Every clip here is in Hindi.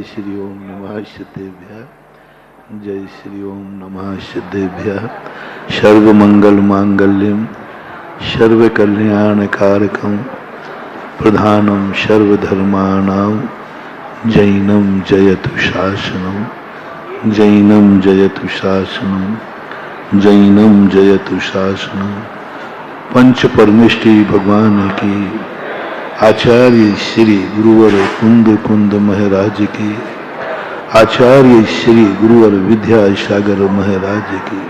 श्री ओम नमः सिद्धेभ्यः। जय श्री ओम नमः सिद्धेभ्यः। सर्वमंगल मांगल्यम सर्वकल्याणकारकम प्रधानम सर्वधर्माणां जैनम जयतु शासनम। जैनम जयतु शासनम। जैनम जयतु शासनम। पंच परमेष्टि भगवान की, आचार्य श्री गुरुवर कुंद कुंद महाराज की, आचार्य श्री गुरुवर विद्यासागर महाराज की।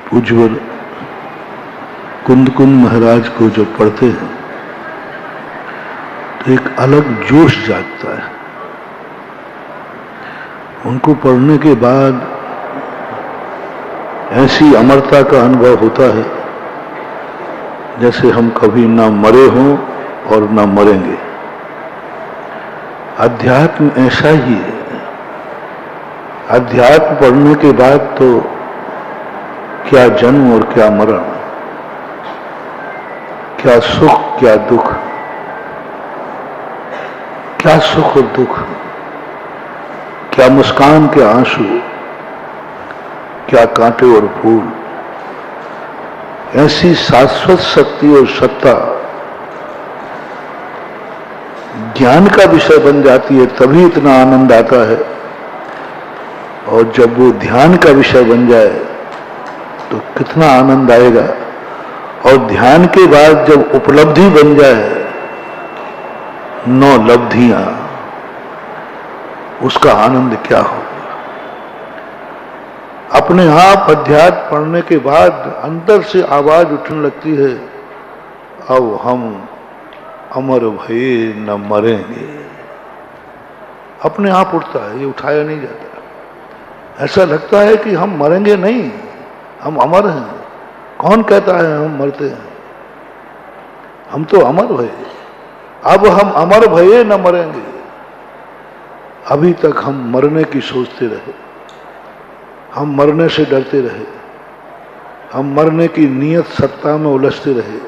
पूज्यवर कुंद कुंद महाराज को जब पढ़ते हैं तो एक अलग जोश जागता है। उनको पढ़ने के बाद ऐसी अमरता का अनुभव होता है जैसे हम कभी ना मरे हों और ना मरेंगे। अध्यात्म ऐसा ही है। अध्यात्म पढ़ने के बाद तो क्या जन्म और क्या मरण, क्या सुख क्या दुख, क्या सुख और दुख, क्या मुस्कान क्या आंसू, क्या कांटे और फूल। ऐसी शाश्वत शक्ति और सत्ता ज्ञान का विषय बन जाती है, तभी इतना आनंद आता है। और जब वो ध्यान का विषय बन जाए तो कितना आनंद आएगा। और ध्यान के बाद जब उपलब्धि बन जाए, 9 लब्धियां, उसका आनंद क्या हो। अपने आप अध्यात्म पढ़ने के बाद अंदर से आवाज उठने लगती है, अब हम अमर भये न मरेंगे। अपने आप उठता है, ये उठाया नहीं जाता। ऐसा लगता है कि हम मरेंगे नहीं, हम अमर हैं। कौन कहता है हम मरते हैं? हम तो अमर भये। अब हम अमर भये न मरेंगे। अभी तक हम मरने की सोचते रहे, हम मरने से डरते रहे, हम मरने की नियत सत्ता में उलझते रहे।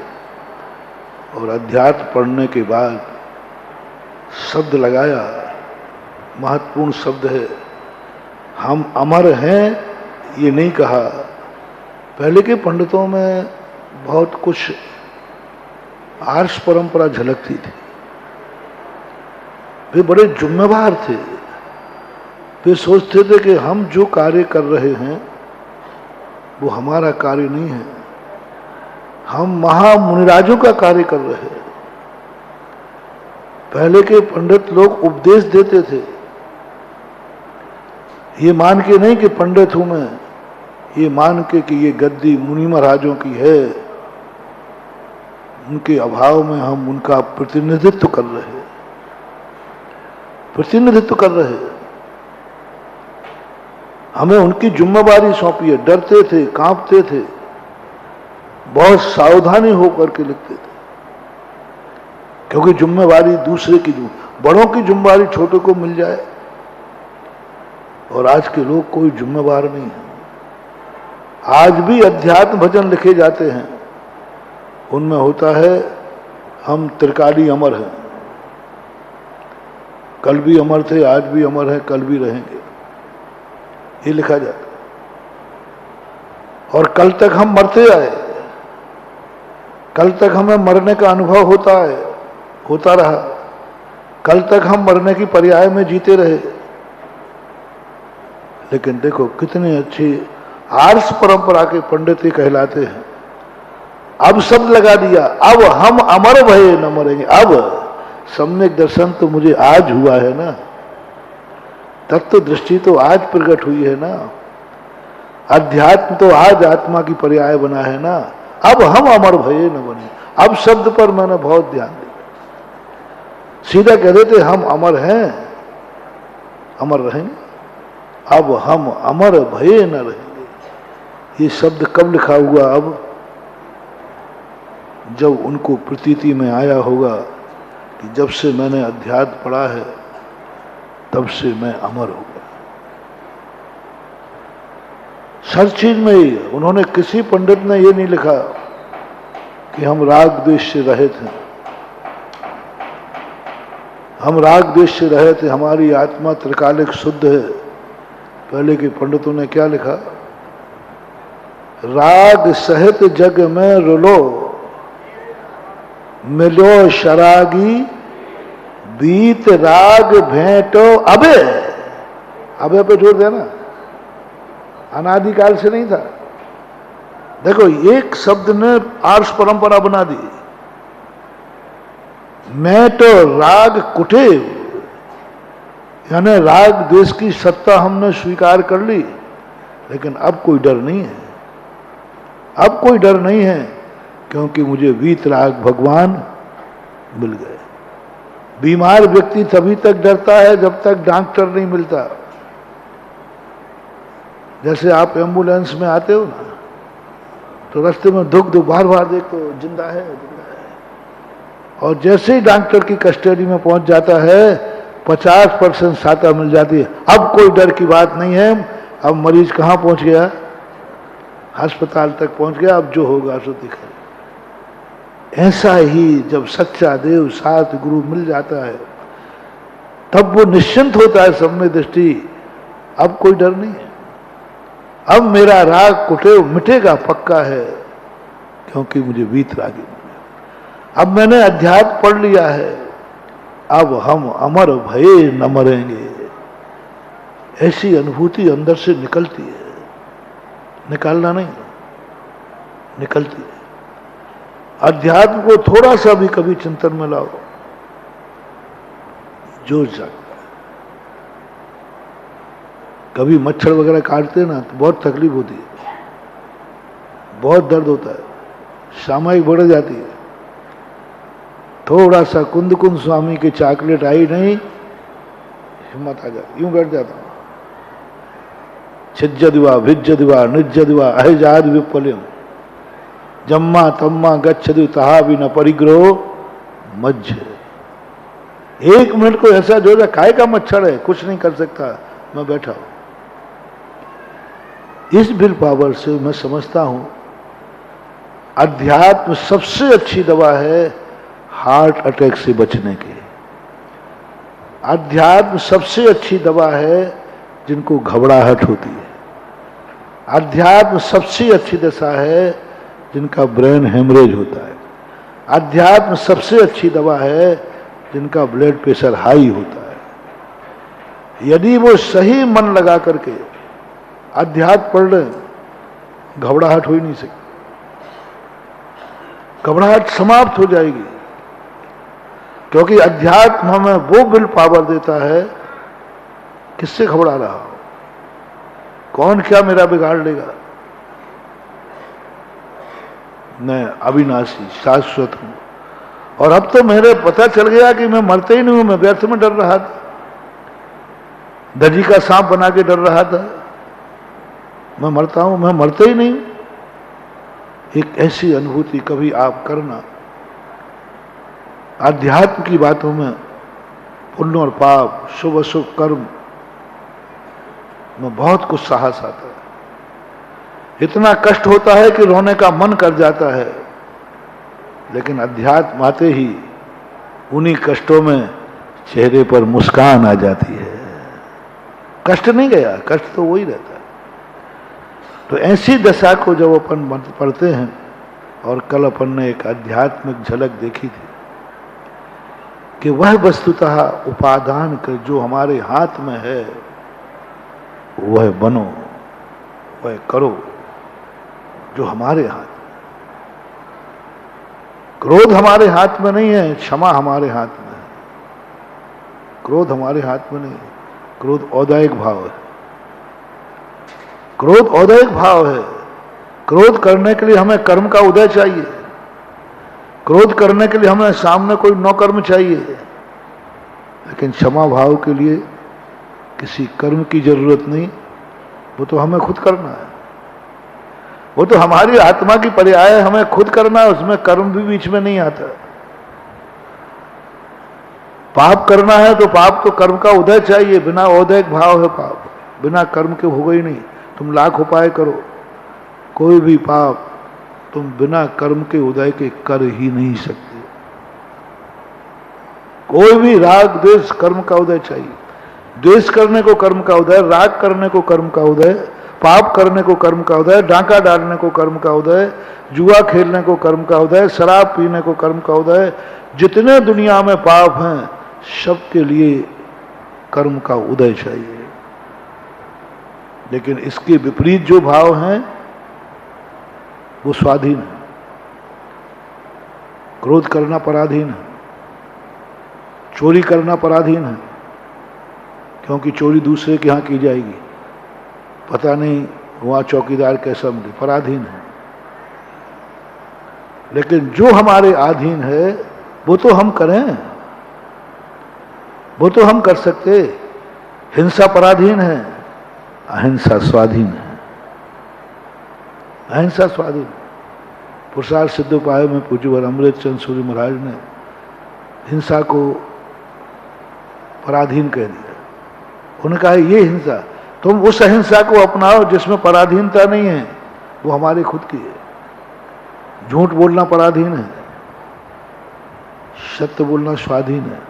और अध्यात्म पढ़ने के बाद शब्द लगाया, महत्वपूर्ण शब्द है। हम अमर हैं ये नहीं कहा। पहले के पंडितों में बहुत कुछ आर्ष परंपरा झलकती थी। वे बड़े जिम्मेवार थे। वे सोचते थे कि हम जो कार्य कर रहे हैं वो हमारा कार्य नहीं है, हम महामुनिराजों का कार्य कर रहे हैं। पहले के पंडित लोग उपदेश देते थे, ये मान के नहीं कि पंडित हूं मैं, ये मान के कि ये गद्दी मुनि महाराजों की है, उनके अभाव में हम उनका प्रतिनिधित्व कर रहे हैं, प्रतिनिधित्व कर रहे हैं। हमें उनकी जिम्मेवारी सौंपी है। डरते थे, कांपते थे, बहुत सावधानी होकर के लिखते थे, क्योंकि जिम्मेवारी दूसरे की, बड़ों की जिम्मेवारी छोटे को मिल जाए। और आज के लोग कोई जिम्मेवार नहीं है। आज भी अध्यात्म भजन लिखे जाते हैं, उनमें होता है हम त्रिकाली अमर हैं। कल भी अमर थे, आज भी अमर हैं, कल भी रहेंगे, ये लिखा जाता। और कल तक हम मरते आए, कल तक हमें मरने का अनुभव होता रहा, कल तक हम मरने की पर्याय में जीते रहे। लेकिन देखो कितने अच्छी आर्ष परंपरा के पंडित ही कहलाते हैं। अब शब्द लगा दिया, अब हम अमर भये न मरेंगे। अब सम्यक दर्शन तो मुझे आज हुआ है ना, तत्व दृष्टि तो आज प्रकट हुई है ना, अध्यात्म तो आज आत्मा की पर्याय बना है ना। अब हम अमर भये न बने। अब शब्द पर मैंने बहुत ध्यान दिया। सीधा कह देते हम अमर हैं, अमर रहेंगे। अब हम अमर भये न रहेंगे। ये शब्द कब लिखा हुआ? अब जब उनको प्रतीति में आया होगा कि जब से मैंने अध्यात्म पढ़ा है तब से मैं अमर हो गया। हर चीज में ही उन्होंने, किसी पंडित ने ये नहीं लिखा कि हम राग द्वेष से रहित हैं, हम राग द्वेष से रहित हैं, हमारी आत्मा त्रिकालिक शुद्ध है। पहले के पंडितों ने क्या लिखा? राग सहित जग में रुलो, मिलो शरागी, बीत राग भेंटो अबे। अबे पे जोर देना, अनादिकाल से नहीं था। देखो, एक शब्द ने आर्ष परंपरा बना दी। मैं तो राग कुटेव, यानी राग द्वेष की सत्ता हमने स्वीकार कर ली, लेकिन अब कोई डर नहीं है। अब कोई डर नहीं है, क्योंकि मुझे वीतराग भगवान मिल गए। बीमार व्यक्ति तभी तक डरता है जब तक डॉक्टर नहीं मिलता। जैसे आप एम्बुलेंस में आते हो ना, तो रास्ते में दुख बार बार देखो, जिंदा है, जिंदा है, और जैसे ही डॉक्टर की कस्टडी में पहुंच जाता है 50% सहायता मिल जाती है। अब कोई डर की बात नहीं है। अब मरीज कहाँ पहुंच गया? अस्पताल तक पहुंच गया। अब जो होगा सो दिखा। ऐसा ही जब सच्चा देव साथ गुरु मिल जाता है, तब वो निश्चिंत होता है सब में दृष्टि। अब कोई डर नहीं है। अब मेरा राग कुटेव मिटेगा पक्का है, क्योंकि मुझे वीतरागी मिल गया। अब मैंने अध्यात्म पढ़ लिया है, अब हम अमर भये न मरेंगे। ऐसी अनुभूति अंदर से निकलती है, निकालना नहीं, निकलती है। अध्यात्म को थोड़ा सा भी कभी चिंतन में लाओ, जोश जागता है। कभी मच्छर वगैरह काटते ना तो बहुत तकलीफ होती है, बहुत दर्द होता है, सामयिक बढ़ जाती है। थोड़ा सा कुंद कुंद स्वामी की चॉकलेट आई नहीं, हिम्मत आ जाती, यूं बैठ जाता हूं। छिज्जदिवा भिज्जदिवा निज्जदिवा अहिजाद विपल्यम जम्मा तम्मा गच्छदि तहा भी न परिग्रहो मज्ज। 1 मिनट को ऐसा जो काय का मच्छर है, कुछ नहीं कर सकता, मैं बैठा हूं। इस विल पावर से मैं समझता हूं अध्यात्म सबसे अच्छी दवा है हार्ट अटैक से बचने की। अध्यात्म सबसे अच्छी दवा है जिनको घबराहट होती है। अध्यात्म सबसे अच्छी दशा है जिनका ब्रेन हेमरेज होता है। अध्यात्म सबसे अच्छी दवा है जिनका ब्लड प्रेशर हाई होता है। यदि वो सही मन लगा करके अध्यात्म पढ़ लें, घबराहट हो ही नहीं सकती, घबराहट समाप्त हो जाएगी। क्योंकि अध्यात्म हमें वो विल पावर देता है, किससे घबरा रहा हो, कौन क्या मेरा बिगाड़ लेगा। मैं अविनाशी शाश्वत हूं। और अब तो मेरे पता चल गया कि मैं मरते ही नहीं हूं, मैं व्यर्थ में डर रहा था, दजी का सांप बना के डर रहा था। मैं मरता हूं, मैं मरते ही नहीं। एक ऐसी अनुभूति कभी आप करना। अध्यात्म की बातों में पुण्य और पाप, शुभ अशुभ कर्म में बहुत कुछ साहस आता है। इतना कष्ट होता है कि रोने का मन कर जाता है, लेकिन अध्यात्म आते ही उन्हीं कष्टों में चेहरे पर मुस्कान आ जाती है। कष्ट नहीं गया, कष्ट तो वही रहता है। तो ऐसी दशा को जब अपन पढ़ते हैं, और कल अपन ने एक आध्यात्मिक झलक देखी थी कि वह वस्तुतः उपादान कर जो हमारे हाथ में है वह बनो, वह करो जो हमारे हाथ में। क्रोध हमारे हाथ में नहीं है, क्षमा हमारे हाथ में है। क्रोध हमारे हाथ में नहीं है। क्रोध औदायिक भाव है। क्रोध औदायिक भाव है। क्रोध करने के लिए हमें कर्म का उदय चाहिए। क्रोध करने के लिए हमें सामने कोई नौकर्म चाहिए, लेकिन क्षमा भाव के लिए किसी कर्म की जरूरत नहीं, वो तो हमें खुद करना है। वो तो हमारी आत्मा की पर्याय है, हमें खुद करना है, उसमें कर्म भी बीच में नहीं आता। पाप करना है तो पाप तो कर्म का उदय चाहिए, बिना औदैक भाव है पाप, बिना कर्म के होगा ही नहीं। तुम लाख उपाय करो, कोई भी पाप तुम बिना कर्म के उदय के कर ही नहीं सकते। कोई भी राग द्वेष कर्म का उदय चाहिए। द्वेष करने को कर्म का उदय, राग करने को कर्म का उदय, पाप करने को कर्म का उदय, डांका डालने को कर्म का उदय, जुआ खेलने को कर्म का उदय, शराब पीने को कर्म का उदय। जितने दुनिया में पाप हैं सबके लिए कर्म का उदय चाहिए। लेकिन इसके विपरीत जो भाव हैं वो स्वाधीन है। क्रोध करना पराधीन है, चोरी करना पराधीन है, क्योंकि चोरी दूसरे के यहां की जाएगी, पता नहीं वहां चौकीदार कैसा मिले, पराधीन है। लेकिन जो हमारे अधीन है वो तो हम करें, वो तो हम कर सकते। हिंसा पराधीन है, अहिंसा स्वाधीन है। अहिंसा स्वाधीन। पुरुषार्थ सिद्धोपाय में पूज्यवर अमृतचंद सूर्य महाराज ने हिंसा को पराधीन कह दिया। उन्होंने कहा ये हिंसा, तुम उस अहिंसा को अपनाओ जिसमें पराधीनता नहीं है, वो हमारी खुद की है। झूठ बोलना पराधीन है, सत्य बोलना स्वाधीन है।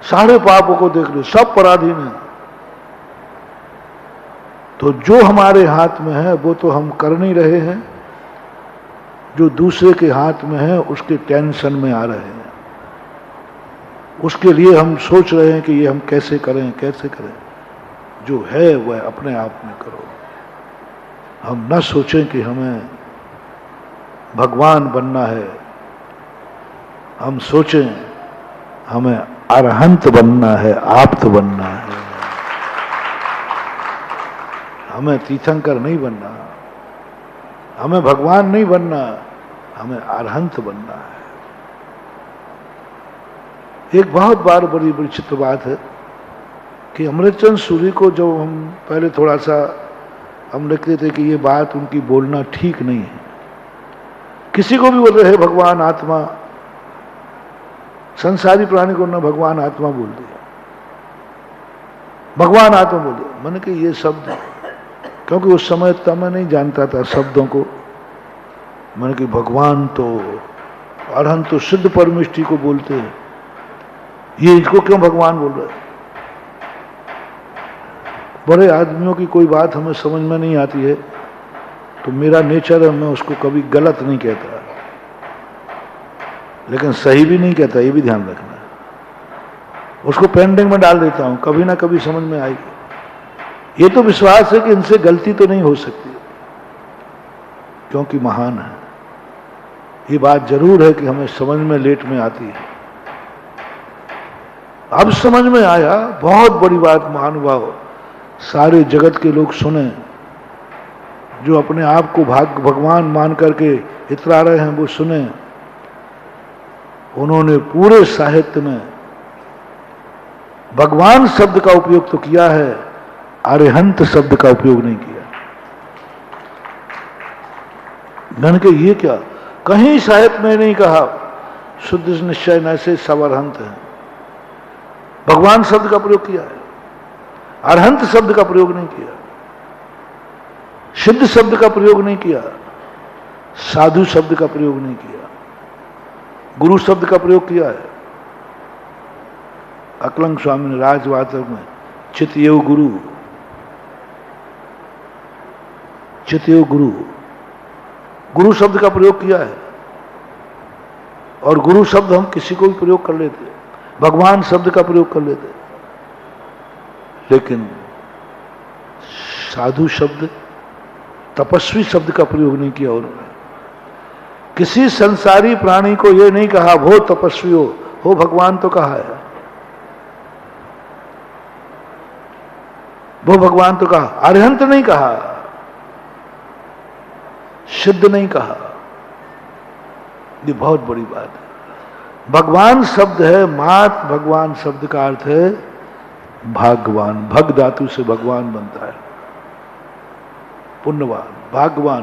सारे पापों को देख लो, सब पराधीन है। तो जो हमारे हाथ में है वो तो हम कर नहीं रहे हैं, जो दूसरे के हाथ में है उसके टेंशन में आ रहे हैं। उसके लिए हम सोच रहे हैं कि ये हम कैसे करें, कैसे करें। जो है वह अपने आप में करो। हम न सोचें कि हमें भगवान बनना है, हम सोचें हमें अरहंत बनना है, आप्त बनना है। हमें तीर्थंकर नहीं बनना, हमें भगवान नहीं बनना, हमें अरहंत बनना है। एक बहुत बार बड़ी विचित्र बात है कि अमृतचंद सूरी को जब हम पहले थोड़ा सा हम लिखते थे कि ये बात उनकी बोलना ठीक नहीं है। किसी को भी बोल रहे भगवान आत्मा, संसारी प्राणी को ना भगवान आत्मा बोल दिया, भगवान आत्मा बोल दिया। मैंने कहा ये शब्द, क्योंकि उस समय तब मैं नहीं जानता था शब्दों को। मैंने कहा भगवान तो अरहंत तो सिद्ध परमिष्टि को बोलते हैं, ये इसको क्यों भगवान बोल रहे हैं। बड़े आदमियों की कोई बात हमें समझ में नहीं आती है तो मेरा नेचर है, मैं उसको कभी गलत नहीं कहता, लेकिन सही भी नहीं कहता, ये भी ध्यान रखना है। उसको पेंडिंग में डाल देता हूं, कभी ना कभी समझ में आएगी। ये तो विश्वास है कि इनसे गलती तो नहीं हो सकती, क्योंकि महान है। ये बात जरूर है कि हमें समझ में लेट में आती है। अब समझ में आया, बहुत बड़ी बात। महानुभाव सारे जगत के लोग सुने, जो अपने आप को भगवान मान करके इतरा रहे हैं, वो सुने। उन्होंने पूरे साहित्य में भगवान शब्द का उपयोग तो किया है, अरिहंत शब्द का उपयोग नहीं किया। मैंने कहा ये क्या, कहीं साहित्य में नहीं कहा शुद्ध निश्चय न से सब अरहंत है। भगवान शब्द का प्रयोग किया है, अरहंत शब्द का प्रयोग नहीं किया, सिद्ध शब्द का प्रयोग नहीं किया, साधु शब्द का प्रयोग नहीं किया, गुरु शब्द का प्रयोग किया है। अकलंग स्वामी ने राजवाचक में चितयोग गुरु, चितयोग गुरु, गुरु शब्द का प्रयोग किया है। और गुरु शब्द हम किसी को भी प्रयोग कर लेते, भगवान शब्द का प्रयोग कर लेते, लेकिन साधु शब्द, तपस्वी शब्द का प्रयोग नहीं किया उन्होंने। किसी संसारी प्राणी को यह नहीं कहा वो तपस्वी हो भगवान तो कहा है, वो भगवान तो कहा, अरिहंत नहीं कहा, सिद्ध नहीं कहा। ये बहुत बड़ी बात है। भगवान शब्द है मात, भगवान शब्द का अर्थ है भाग्यवान। भग धातु से भगवान बनता है, पुण्यवान, भाग्यवान,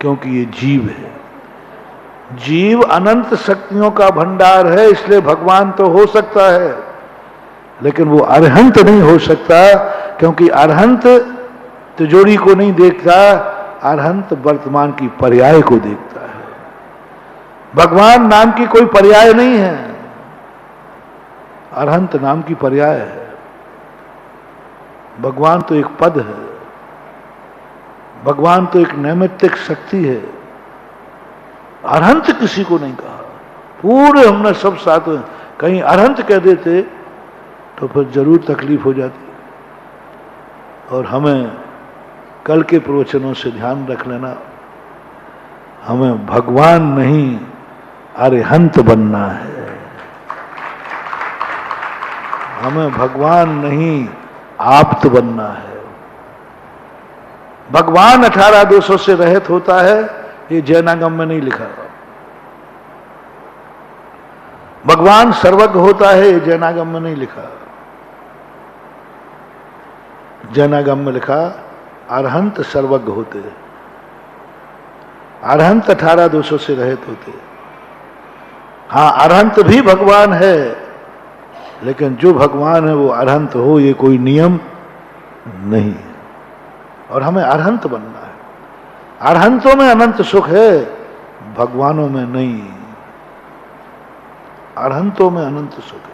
क्योंकि ये जीव है। जीव अनंत शक्तियों का भंडार है, इसलिए भगवान तो हो सकता है, लेकिन वो अरहंत नहीं हो सकता, क्योंकि अरहंत तिजोरी को नहीं देखता, अरहंत वर्तमान की पर्याय को देखता है। भगवान नाम की कोई पर्याय नहीं है, अरहंत नाम की पर्याय है। भगवान तो एक पद है, भगवान तो एक नैमित्तिक शक्ति है। अरहंत किसी को नहीं कहा। पूरे हमने सब साथ में कहीं अरहंत कह देते तो फिर जरूर तकलीफ हो जाती। और हमें कल के प्रवचनों से ध्यान रख लेना, हमें भगवान नहीं अरिहंत बनना है। हमें भगवान नहीं आप्त बनना है। भगवान 18 दोषों से रहित होता है, ये जैनागम में नहीं लिखा। भगवान सर्वज्ञ होता है, ये जैनागम में नहीं लिखा। जैनागम में लिखा अरहंत सर्वज्ञ होते, अरहंत 18 दोषों से रहित होते। हाँ, अरहंत भी भगवान है, लेकिन जो भगवान है वो अरहंत हो, ये कोई नियम नहीं है। और हमें अरहंत बनना है। अरहंतों में अनंत सुख है, भगवानों में नहीं। अरहंतों में अनंत सुख है।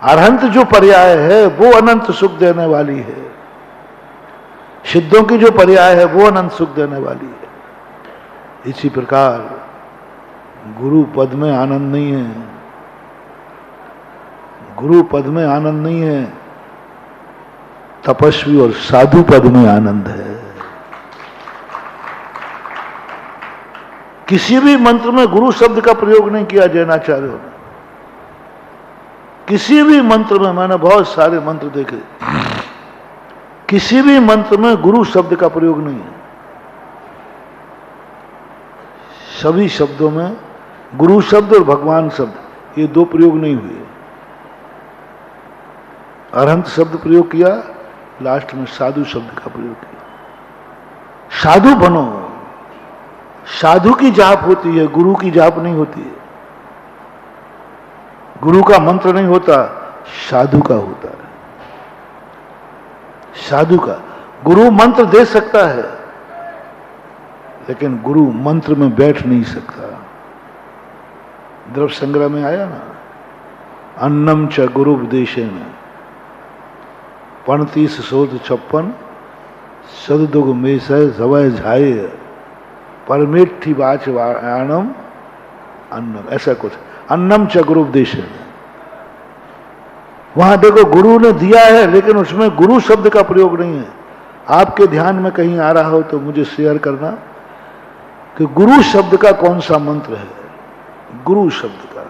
अरहंत जो पर्याय है वो अनंत सुख देने वाली है। सिद्धों की जो पर्याय है वो अनंत सुख देने वाली है। इसी प्रकार गुरु पद में आनंद नहीं है, गुरु पद में आनंद नहीं है, तपस्वी और साधु पद में आनंद है। किसी भी मंत्र में गुरु शब्द का प्रयोग नहीं किया जैनाचार्यों ने। किसी भी मंत्र में, मैंने बहुत सारे मंत्र देखे, किसी भी मंत्र में गुरु शब्द का प्रयोग नहीं है। सभी शब्दों में गुरु शब्द और भगवान शब्द, ये दो प्रयोग नहीं हुए। अरहंत शब्द प्रयोग किया, लास्ट में साधु शब्द का प्रयोग किया। साधु बनो। साधु की जाप होती है, गुरु की जाप नहीं होती है। गुरु का मंत्र नहीं होता, साधु का होता है। साधु का गुरु मंत्र दे सकता है, लेकिन गुरु मंत्र में बैठ नहीं सकता। द्रव्य संग्रह में आया ना, अन्नम च गुरु उपदेशेन 35 शोध 56 सददुग में सवय झाय परमेठी वाच वाणम अन्नम, ऐसा कुछ। अन्नम च गुरु उपदेशेन, वहां देखो गुरु ने दिया है, लेकिन उसमें गुरु शब्द का प्रयोग नहीं है। आपके ध्यान में कहीं आ रहा हो तो मुझे शेयर करना कि गुरु शब्द का कौन सा मंत्र है। गुरु शब्द का,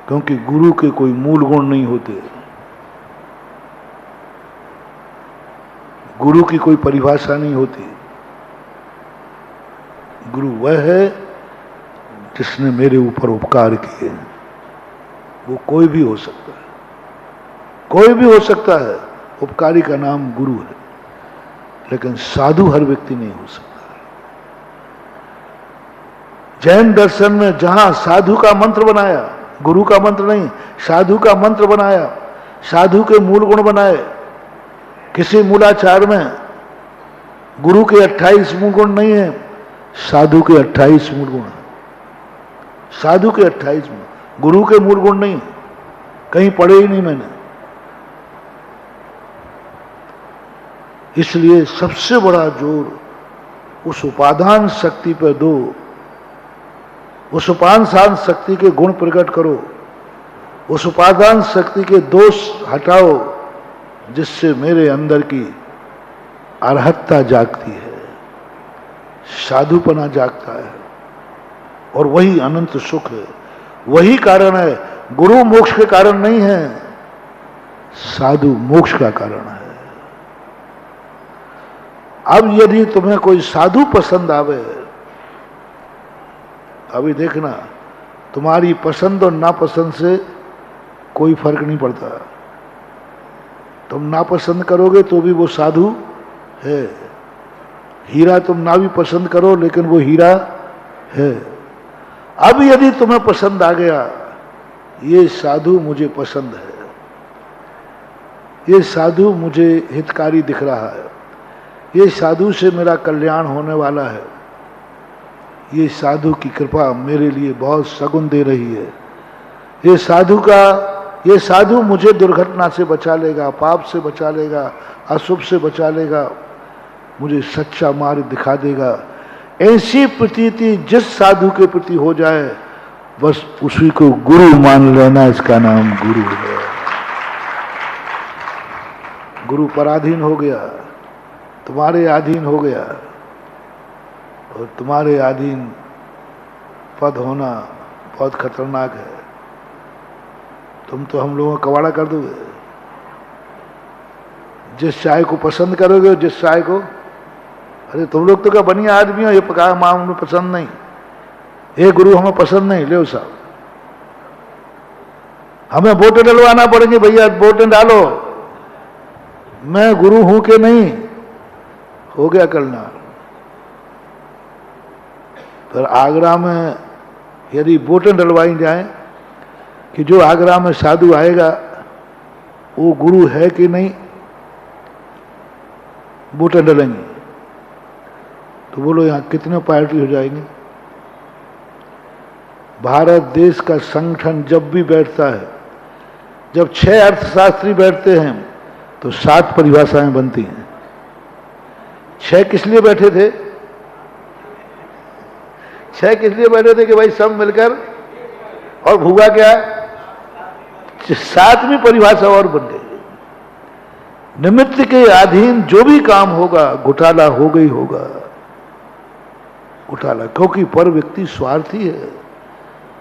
क्योंकि गुरु के कोई मूल गुण नहीं होते। गुरु की कोई परिभाषा नहीं होती। गुरु वह है जिसने मेरे ऊपर उपकार किए। वो कोई भी हो सकता है, कोई भी हो सकता है। उपकारी का नाम गुरु है, लेकिन साधु हर व्यक्ति नहीं हो सकता। जैन दर्शन में जहां साधु का मंत्र बनाया, गुरु का मंत्र नहीं, साधु का मंत्र बनाया, साधु के मूल गुण बनाए। किसी मूलाचार में गुरु के 28 मूल गुण नहीं है, साधु के 28 मूल गुण है। साधु के 28 मूल, गुरु के मूल गुण नहीं, कहीं पढ़े ही नहीं मैंने। इसलिए सबसे बड़ा जोर उस उपादान शक्ति पर दो, उस उपादान शक्ति के गुण प्रकट करो, उस उपादान शक्ति के दोष हटाओ, जिससे मेरे अंदर की अर्हतता जागती है, साधुपना जागता है, और वही अनंत सुख है। वही कारण है। गुरु मोक्ष के कारण नहीं है, साधु मोक्ष का कारण है। अब यदि तुम्हें कोई साधु पसंद आवे, अभी देखना, तुम्हारी पसंद और नापसंद से कोई फर्क नहीं पड़ता। तुम नापसंद करोगे तो भी वो साधु है। हीरा तुम ना भी पसंद करो, लेकिन वो हीरा है। अब यदि तुम्हें पसंद आ गया, ये साधु मुझे पसंद है, ये साधु मुझे हितकारी दिख रहा है, ये साधु से मेरा कल्याण होने वाला है, ये साधु की कृपा मेरे लिए बहुत सगुन दे रही है, ये साधु मुझे दुर्घटना से बचा लेगा, पाप से बचा लेगा, अशुभ से बचा लेगा, मुझे सच्चा मार्ग दिखा देगा। ऐसी प्रतीति जिस साधु के प्रति हो जाए बस उसी को गुरु मान लेना, इसका नाम गुरु है। गुरु पराधीन हो गया, तुम्हारे अधीन हो गया, और तुम्हारे अधीन पद होना बहुत खतरनाक है। तुम तो हम लोगों का कबाड़ा कर दोगे। जिस चाय को पसंद करोगे, जिस चाय को, अरे तुम लोग तो क्या बढ़िया आदमी हो, ये पका मां हमें पसंद नहीं, ये गुरु हमें पसंद नहीं, ले साहब हमें वोट डलवाना पड़ेंगे, भैया वोट डालो, मैं गुरु हूं कि नहीं, हो गया करना। पर आगरा में यदि वोटें डलवाई जाए कि जो आगरा में साधु आएगा वो गुरु है कि नहीं, वोटें डलेंगी, तो बोलो यहां कितने पार्टी हो जाएंगे। भारत देश का संगठन जब भी बैठता है, जब 6 अर्थशास्त्री बैठते हैं तो 7 परिभाषाएं बनती हैं। 6 किस लिए बैठे थे? 6 किस लिए बैठे थे कि भाई सब मिलकर, और भूगा क्या, 7वीं परिभाषा और बन गई। निमित्त के अधीन जो भी काम होगा घोटाला होगा ही होगा, घोटाला, क्योंकि पर व्यक्ति स्वार्थी है।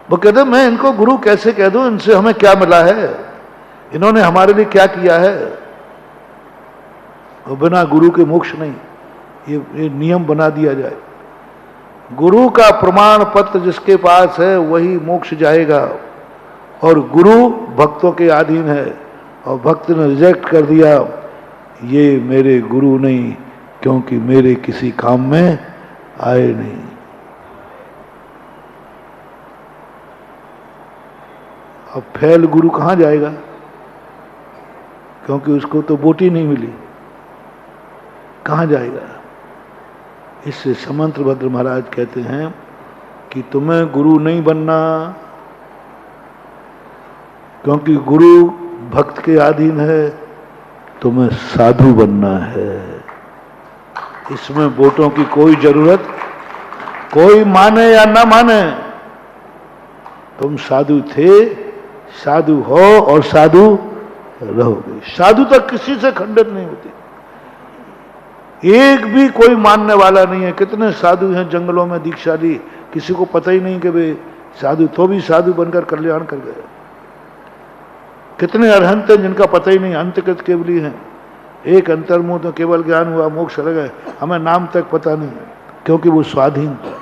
वो कहते मैं इनको गुरु कैसे कह दूं, इनसे हमें क्या मिला है, इन्होंने हमारे लिए क्या किया है। और बिना गुरु के मोक्ष नहीं, ये नियम बना दिया जाए। गुरु का प्रमाण पत्र जिसके पास है वही मोक्ष जाएगा, और गुरु भक्तों के अधीन है, और भक्त ने रिजेक्ट कर दिया, ये मेरे गुरु नहीं, क्योंकि मेरे किसी काम में आए नहीं। अब फैल गुरु कहां जाएगा, क्योंकि उसको तो वोट ही नहीं मिली, कहां जाएगा। इससे समंत्रभद्र महाराज कहते हैं कि तुम्हें गुरु नहीं बनना, क्योंकि गुरु भक्त के अधीन है, तुम्हें साधु बनना है। इसमें वोटों की कोई जरूरत, कोई माने या ना माने, तुम साधु थे, साधु हो और साधु रहोगे। साधु तक किसी से खंडित नहीं होती, एक भी कोई मानने वाला नहीं है। कितने साधु हैं जंगलों में दीक्षा ली, किसी को पता ही नहीं कि वे साधु, तो भी साधु बनकर कल्याण कर गए। कितने अरहंत हैं जिनका पता ही नहीं, अंतकृत केवली हैं, एक अंतर्मुह तो केवल ज्ञान हुआ, मोक्ष लग गए, हमें नाम तक पता नहीं, क्योंकि वो स्वाधीन था।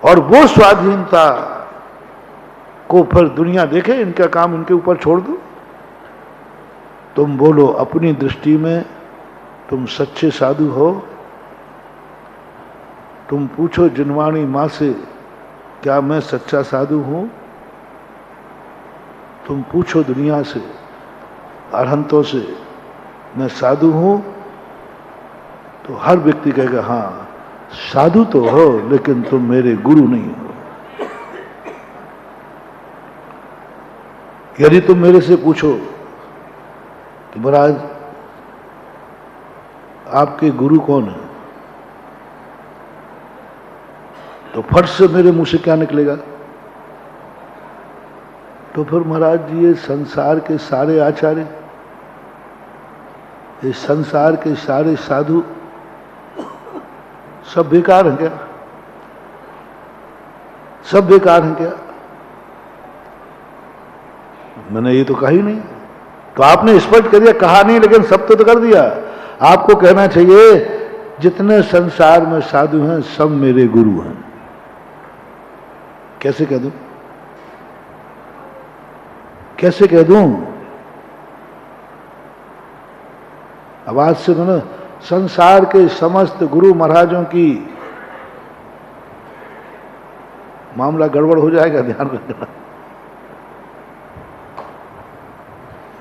और वो स्वाधीनता को फिर दुनिया देखे, इनका काम इनके ऊपर छोड़ दो। तुम बोलो अपनी दृष्टि में तुम सच्चे साधु हो। तुम पूछो जिनवाणी मां से, क्या मैं सच्चा साधु हूं? तुम पूछो दुनिया से, अरहंतों से, मैं साधु हूं? तो हर व्यक्ति कहेगा हाँ साधु तो हो, लेकिन तुम मेरे गुरु नहीं हो। यदि तुम मेरे से पूछो कि महाराज आपके गुरु कौन है, तो फट से मेरे मुंह से क्या निकलेगा? तो फिर महाराज जी ये संसार के सारे आचार्य, ये संसार के सारे साधु सब बेकार हैं क्या? सब बेकार हैं क्या? मैंने ये तो कहा ही नहीं। तो आपने स्पष्ट कर दिया, कहा नहीं लेकिन सब तो कर दिया। आपको कहना चाहिए जितने संसार में साधु हैं सब मेरे गुरु हैं। कैसे कह दूं? कैसे कह दूं? आवाज से मैंने संसार के समस्त गुरु महाराजों की, मामला गड़बड़ हो जाएगा, ध्यान रखना।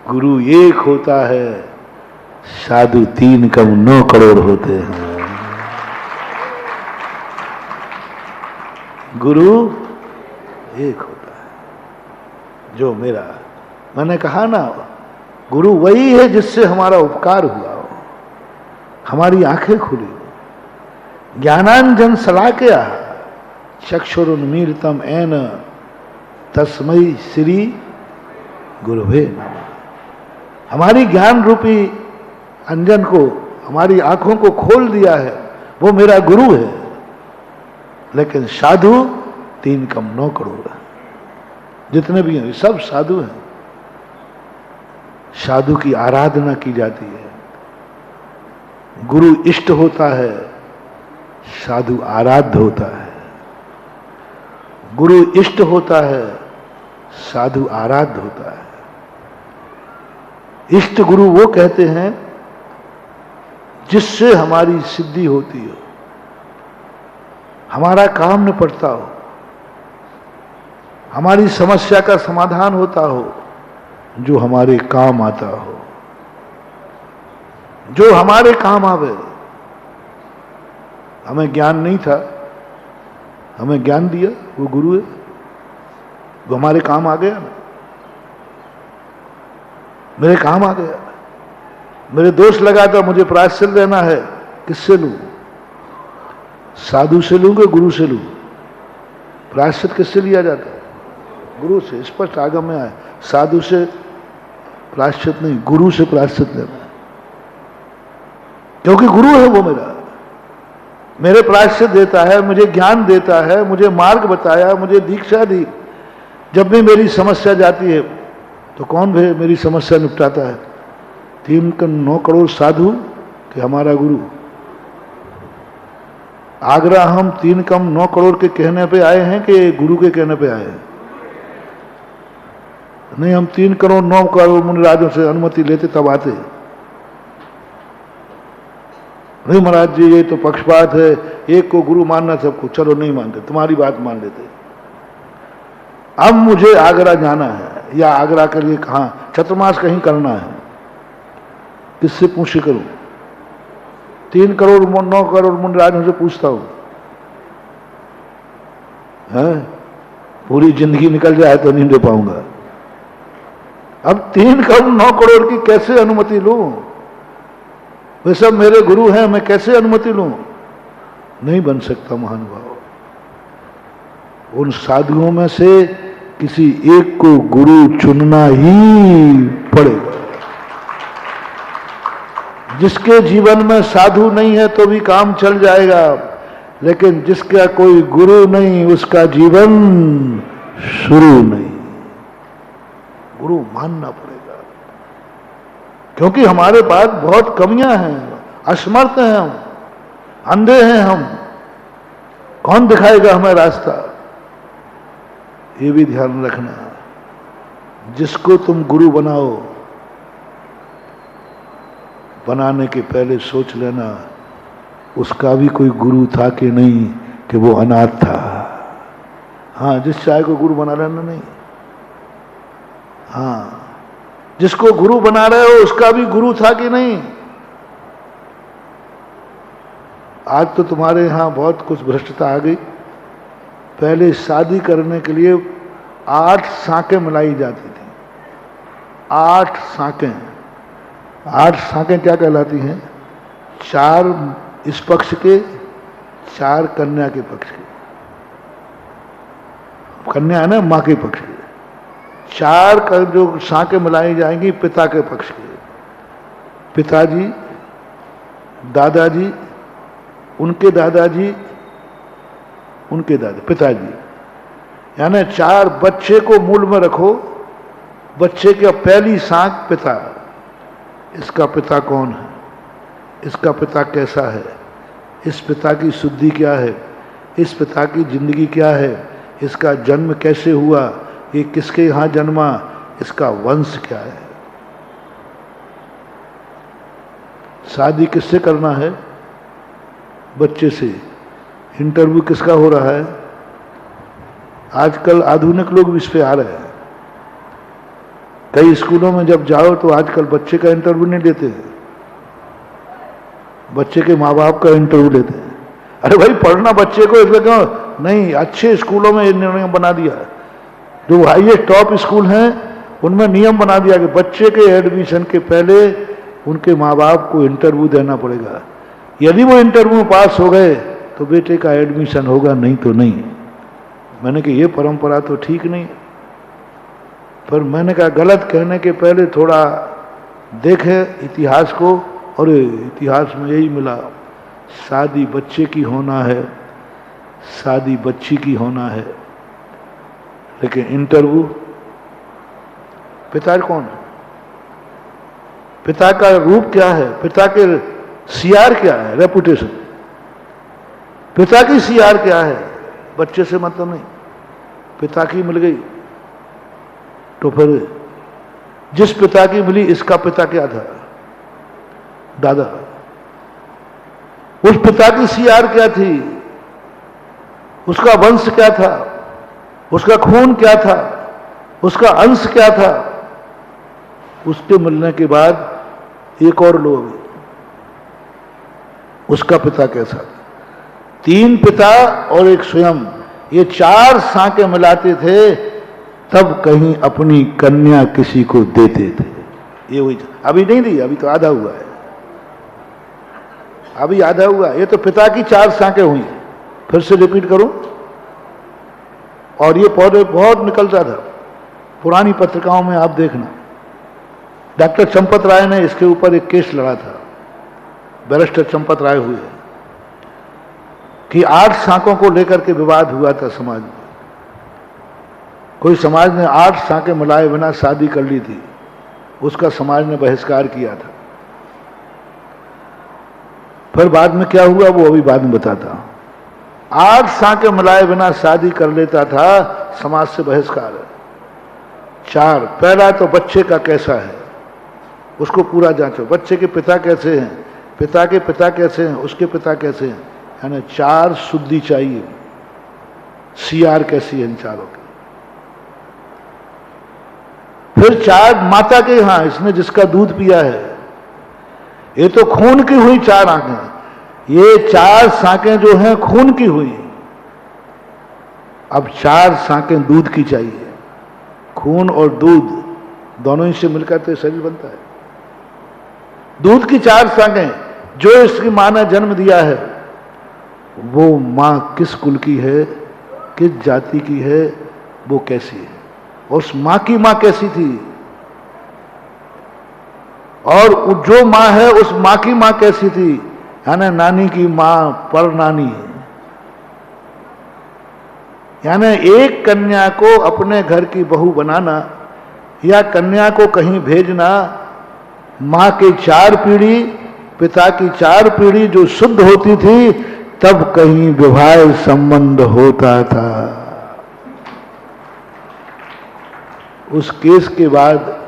गुरु एक होता है, साधु 3 कम 9 करोड़ होते हैं। गुरु एक होता है जो मेरा, मैंने कहा ना, गुरु वही है जिससे हमारा उपकार हुआ हो, हमारी आंखें खुली हो। ज्ञानांजन सलाकया चक्षुरुन्मीलितम येन तस्मै श्री गुरुवे नमः। हमारी ज्ञान रूपी अंजन को, हमारी आंखों को खोल दिया है, वो मेरा गुरु है। लेकिन साधु 3 कम 9 करोड़ है, जितने भी हैं सब साधु हैं। साधु की आराधना की जाती है, गुरु इष्ट होता है, साधु आराध्य होता है। गुरु इष्ट होता है, साधु आराध्य होता है। इष्ट गुरु वो कहते हैं जिससे हमारी सिद्धि होती हो, हमारा काम निपटता हो, हमारी समस्या का समाधान होता हो, जो हमारे काम आता हो, जो हमारे काम आवे। हमें ज्ञान नहीं था, हमें ज्ञान दिया, वो गुरु है, वो हमारे काम आ गया ना। मेरे काम आ गया, मेरे दोष लगा था, मुझे प्रायश्चित लेना है, किससे लूं? साधु से लूं कि गुरु से लूं? प्रायश्चित किससे लिया जाता है? गुरु से। स्पष्ट आगम में आए, साधु से प्रायश्चित नहीं, गुरु से प्रायश्चित लेना है, क्योंकि गुरु है वो मेरे प्रायश्चित देता है, मुझे ज्ञान देता है, मुझे मार्ग बताया, मुझे दीक्षा दी। जब भी मेरी समस्या जाती है तो कौन भी मेरी समस्या निपटाता है? 3 कम 9 करोड़ साधु कि हमारा गुरु। आगरा हम 3 कम 9 करोड़ के कहने पे आए हैं कि गुरु के कहने पे आए हैं? नहीं, हम 3 करोड़ 9 करोड़ मुनिराजों से अनुमति लेते तब आते। नहीं महाराज जी, ये तो पक्षपात है, एक को गुरु मानना सबको। चलो नहीं मानते, तुम्हारी बात मान लेते। अब मुझे आगरा जाना है, या आगरा के लिए कहाँ चतुर्मास कहीं करना है, किससे पूछ करूं? 3 करोड़ 9 करोड़ मुनिराजों से पूछता हूं, है? पूरी जिंदगी निकल जाए तो नहीं दे पाऊंगा। अब 3 करोड़ 9 करोड़ की कैसे अनुमति लूं? वे सब मेरे गुरु हैं, मैं कैसे अनुमति लूं? नहीं बन सकता महानुभाव। उन साधुओं में से किसी एक को गुरु चुनना ही पड़ेगा। जिसके जीवन में साधु नहीं है तो भी काम चल जाएगा, लेकिन जिसका कोई गुरु नहीं उसका जीवन शुरू नहीं। गुरु मानना पड़ेगा, क्योंकि हमारे पास बहुत कमियां हैं, असमर्थ हैं हम, अंधे हैं हम। कौन दिखाएगा हमें रास्ता? ये भी ध्यान रखना। जिसको तुम गुरु बनाओ, बनाने के पहले सोच लेना उसका भी कोई गुरु था कि नहीं, कि वो अनाथ था। हाँ, जिस चाहे को गुरु बना लेना नहीं। हाँ, जिसको गुरु बना रहे हो उसका भी गुरु था कि नहीं। आज तो तुम्हारे यहां बहुत कुछ भ्रष्टता आ गई। पहले शादी करने के लिए 8 साकें मिलाई जाती थी। 8 साकें। 8 साकें क्या कहलाती हैं? 4 इस पक्ष के, 4 कन्या के पक्ष के। कन्या है ना, मां के पक्ष के। 4 का जो साकें मिलाई जाएंगी पिता के पक्ष के। पिताजी, दादाजी, उनके दादाजी, उनके दादा, पिताजी, यानी 4 बच्चे को मूल में रखो। बच्चे की पहली सांक पिता। इसका पिता कौन है? इसका पिता कैसा है? इस पिता की शुद्धि क्या है? इस पिता की जिंदगी क्या है? इसका जन्म कैसे हुआ? ये किसके यहां जन्मा? इसका वंश क्या है? शादी किससे करना है? बच्चे से। इंटरव्यू किसका हो रहा है? आजकल आधुनिक लोग भी इस पे आ रहे हैं। कई स्कूलों में जब जाओ तो आजकल बच्चे का इंटरव्यू नहीं लेते हैं, बच्चे के माँ बाप का इंटरव्यू लेते हैं। अरे भाई पढ़ना बच्चे को, इसलिए क्यों नहीं? अच्छे स्कूलों में नियम बना दिया, जो हाईएस्ट टॉप स्कूल हैं उनमें नियम बना दिया कि बच्चे के एडमिशन के पहले उनके माँ बाप को इंटरव्यू देना पड़ेगा। यदि वो इंटरव्यू में पास हो गए तो बेटे का एडमिशन होगा, नहीं तो नहीं। मैंने कहा ये परंपरा तो ठीक नहीं। पर मैंने कहा गलत कहने के पहले थोड़ा देखे इतिहास को, और इतिहास में यही मिला, शादी बच्चे की होना है, शादी बच्ची की होना है, लेकिन इंटरव्यू पिता कौन है? पिता का रूप क्या है? पिता के सीआर क्या है? रेपुटेशन। पिता की सीआर क्या है? बच्चे से मतलब नहीं। पिता की मिल गई तो फिर जिस पिता की मिली, इसका पिता क्या था? दादा। उस पिता की सीआर क्या थी? उसका वंश क्या था? उसका खून क्या था? उसका अंश क्या था? उसके मिलने के बाद एक और लोग, उसका पिता कैसा था? 3 पिता और एक स्वयं, ये 4 सांकें मिलाते थे तब कहीं अपनी कन्या किसी को देते थे। ये हुई, अभी नहीं दी, अभी तो आधा हुआ है, अभी आधा हुआ। ये तो पिता की 4 सांकें हुई। फिर से रिपीट करूं, और ये पौधे बहुत निकलता था पुरानी पत्रिकाओं में, आप देखना। डॉक्टर चंपत राय ने इसके ऊपर एक केस लड़ा था, बैरिस्टर चंपत राय हुए, कि 8 सांकों को लेकर के विवाद हुआ था समाज में। कोई समाज ने 8 सांकें मिलाए बिना शादी कर ली थी, उसका समाज ने बहिष्कार किया था। फिर बाद में क्या हुआ वो अभी बाद में बताता हूं। 8 सांकें मिलाए बिना शादी कर लेता था, समाज से बहिष्कार है। 4, पहला तो बच्चे का कैसा है, उसको पूरा जांचो। बच्चे के पिता कैसे हैं, पिता के पिता कैसे हैं, उसके पिता कैसे हैं, यानी 4 शुद्धि चाहिए। सीआर कैसी है इन चारों की। फिर 4 माता के, यहां इसने जिसका दूध पिया है, ये तो खून की हुई 4 आंखें। ये 4 सांकें जो हैं खून की हुई। अब 4 सांकें दूध की चाहिए। खून और दूध दोनों ही से मिलकर तो शरीर बनता है। दूध की 4 सांकें, जो इसकी मां ने जन्म दिया है, वो मां किस कुल की है, किस जाति की है, वो कैसी है, उस मां की मां कैसी थी, और जो मां है उस मां की मां कैसी थी, यानी नानी की मां पर नानी। यानी एक कन्या को अपने घर की बहू बनाना या कन्या को कहीं भेजना, मां की 4 पीढ़ी, पिता की 4 पीढ़ी जो शुद्ध होती थी, तब कहीं विवाह संबंध होता था। उस केस के बाद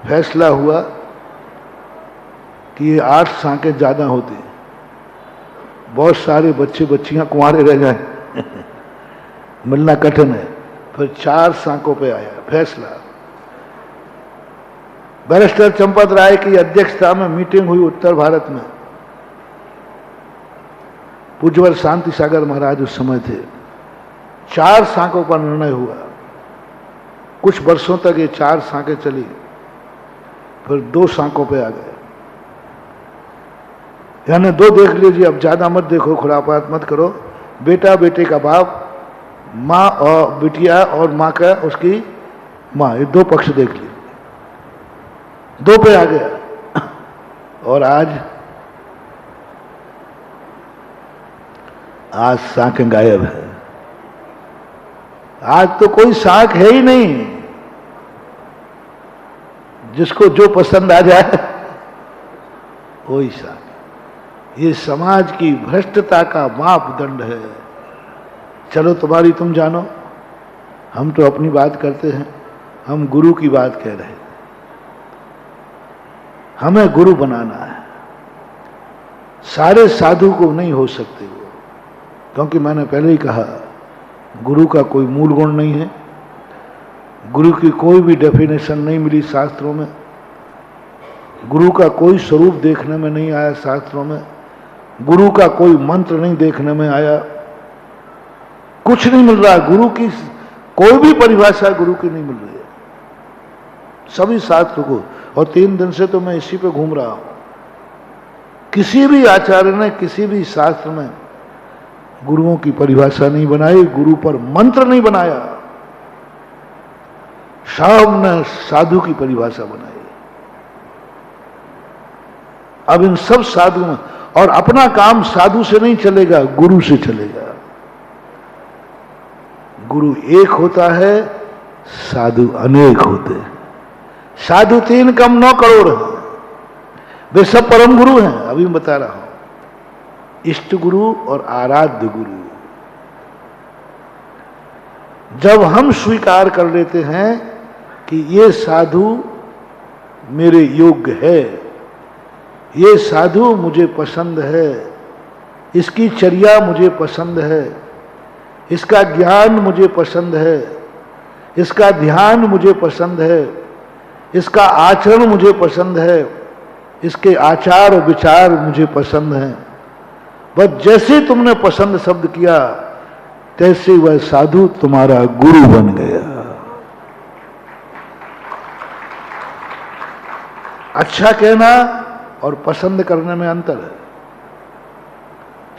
फैसला हुआ कि ये 8 सांकें ज्यादा होती, बहुत सारे बच्चे बच्चियां कुंवारे रह जाए मिलना कठिन है। फिर 4 सांकों पे आया फैसला। बैरिस्टर चंपत राय की अध्यक्षता में मीटिंग हुई उत्तर भारत में। पूज्यवर शांति सागर महाराज उस समय थे। 4 सांकों पर निर्णय हुआ। कुछ वर्षों तक ये 4 सांकें चली, फिर 2 सांकों पे आ गए। यानी 2 देख लीजिए, अब ज्यादा मत देखो, खुरापात मत करो। बेटा बेटे का बाप, माँ और बिटिया और माँ का उसकी माँ, ये 2 पक्ष देख लीजिए। 2 पे आ गया। और आज सांखें गायब है। आज तो कोई सांख है ही नहीं, जिसको जो पसंद आ जाए वही सांख। ये समाज की भ्रष्टता का मापदंड है। चलो तुम्हारी तुम जानो, हम तो अपनी बात करते हैं, हम गुरु की बात कह रहे हैं। हमें गुरु बनाना है। सारे साधु को नहीं हो सकते वो, क्योंकि मैंने पहले ही कहा गुरु का कोई मूल गुण नहीं है। गुरु की कोई भी डेफिनेशन नहीं मिली शास्त्रों में, गुरु का कोई स्वरूप देखने में नहीं आया शास्त्रों में, गुरु का कोई मंत्र नहीं देखने में आया, कुछ नहीं मिल रहा। गुरु की कोई भी परिभाषा गुरु की नहीं मिल रही है सभी शास्त्र को। और 3 दिन से तो मैं इसी पे घूम रहा हूं। किसी भी आचार्य ने किसी भी शास्त्र में गुरुओं की परिभाषा नहीं बनाई, गुरु पर मंत्र नहीं बनाया, सब ने साधु की परिभाषा बनाई। अब इन सब साधु में, और अपना काम साधु से नहीं चलेगा, गुरु से चलेगा। गुरु एक होता है, साधु अनेक होते हैं। साधु 3 कम 9 करोड़ हैं, वे सब परम गुरु हैं। अभी मैं बता रहा हूं, इष्ट गुरु और आराध्य गुरु। जब हम स्वीकार कर लेते हैं कि ये साधु मेरे योग्य है, ये साधु मुझे पसंद है, इसकी चर्या मुझे पसंद है, इसका ज्ञान मुझे पसंद है, इसका ध्यान मुझे पसंद है, इसका आचरण मुझे पसंद है, इसके आचार विचार मुझे पसंद हैं, बस जैसे तुमने पसंद शब्द किया तैसे वह साधु तुम्हारा गुरु बन गया। अच्छा कहना और पसंद करने में अंतर है।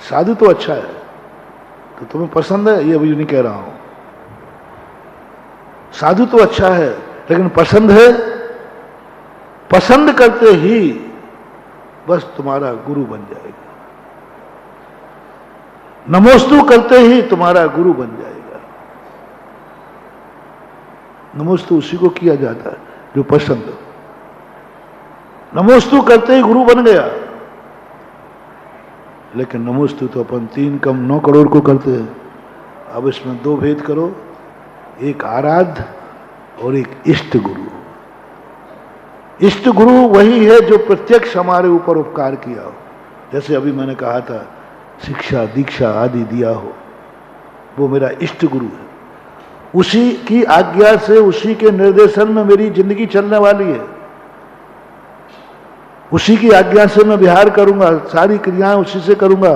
साधु तो अच्छा है, तो तुम्हें पसंद है, ये अभी नहीं कह रहा हूं। साधु तो अच्छा है लेकिन पसंद है, पसंद करते ही बस तुम्हारा गुरु बन जाएगा। नमोस्तु करते ही तुम्हारा गुरु बन जाएगा। नमोस्तु उसी को किया जाता है जो पसंद हो। नमोस्तु करते ही गुरु बन गया। लेकिन नमोस्तु तो अपन 3 कम 9 करोड़ को करते हैं। अब इसमें 2 भेद करो, एक आराध्य और एक इष्ट गुरु। इष्ट गुरु वही है जो प्रत्यक्ष हमारे ऊपर उपकार किया हो, जैसे अभी मैंने कहा था शिक्षा दीक्षा आदि दिया हो, वो मेरा इष्ट गुरु है। उसी की आज्ञा से, उसी के निर्देशन में मेरी जिंदगी चलने वाली है। उसी की आज्ञा से मैं विहार करूंगा, सारी क्रियाएं उसी से करूंगा।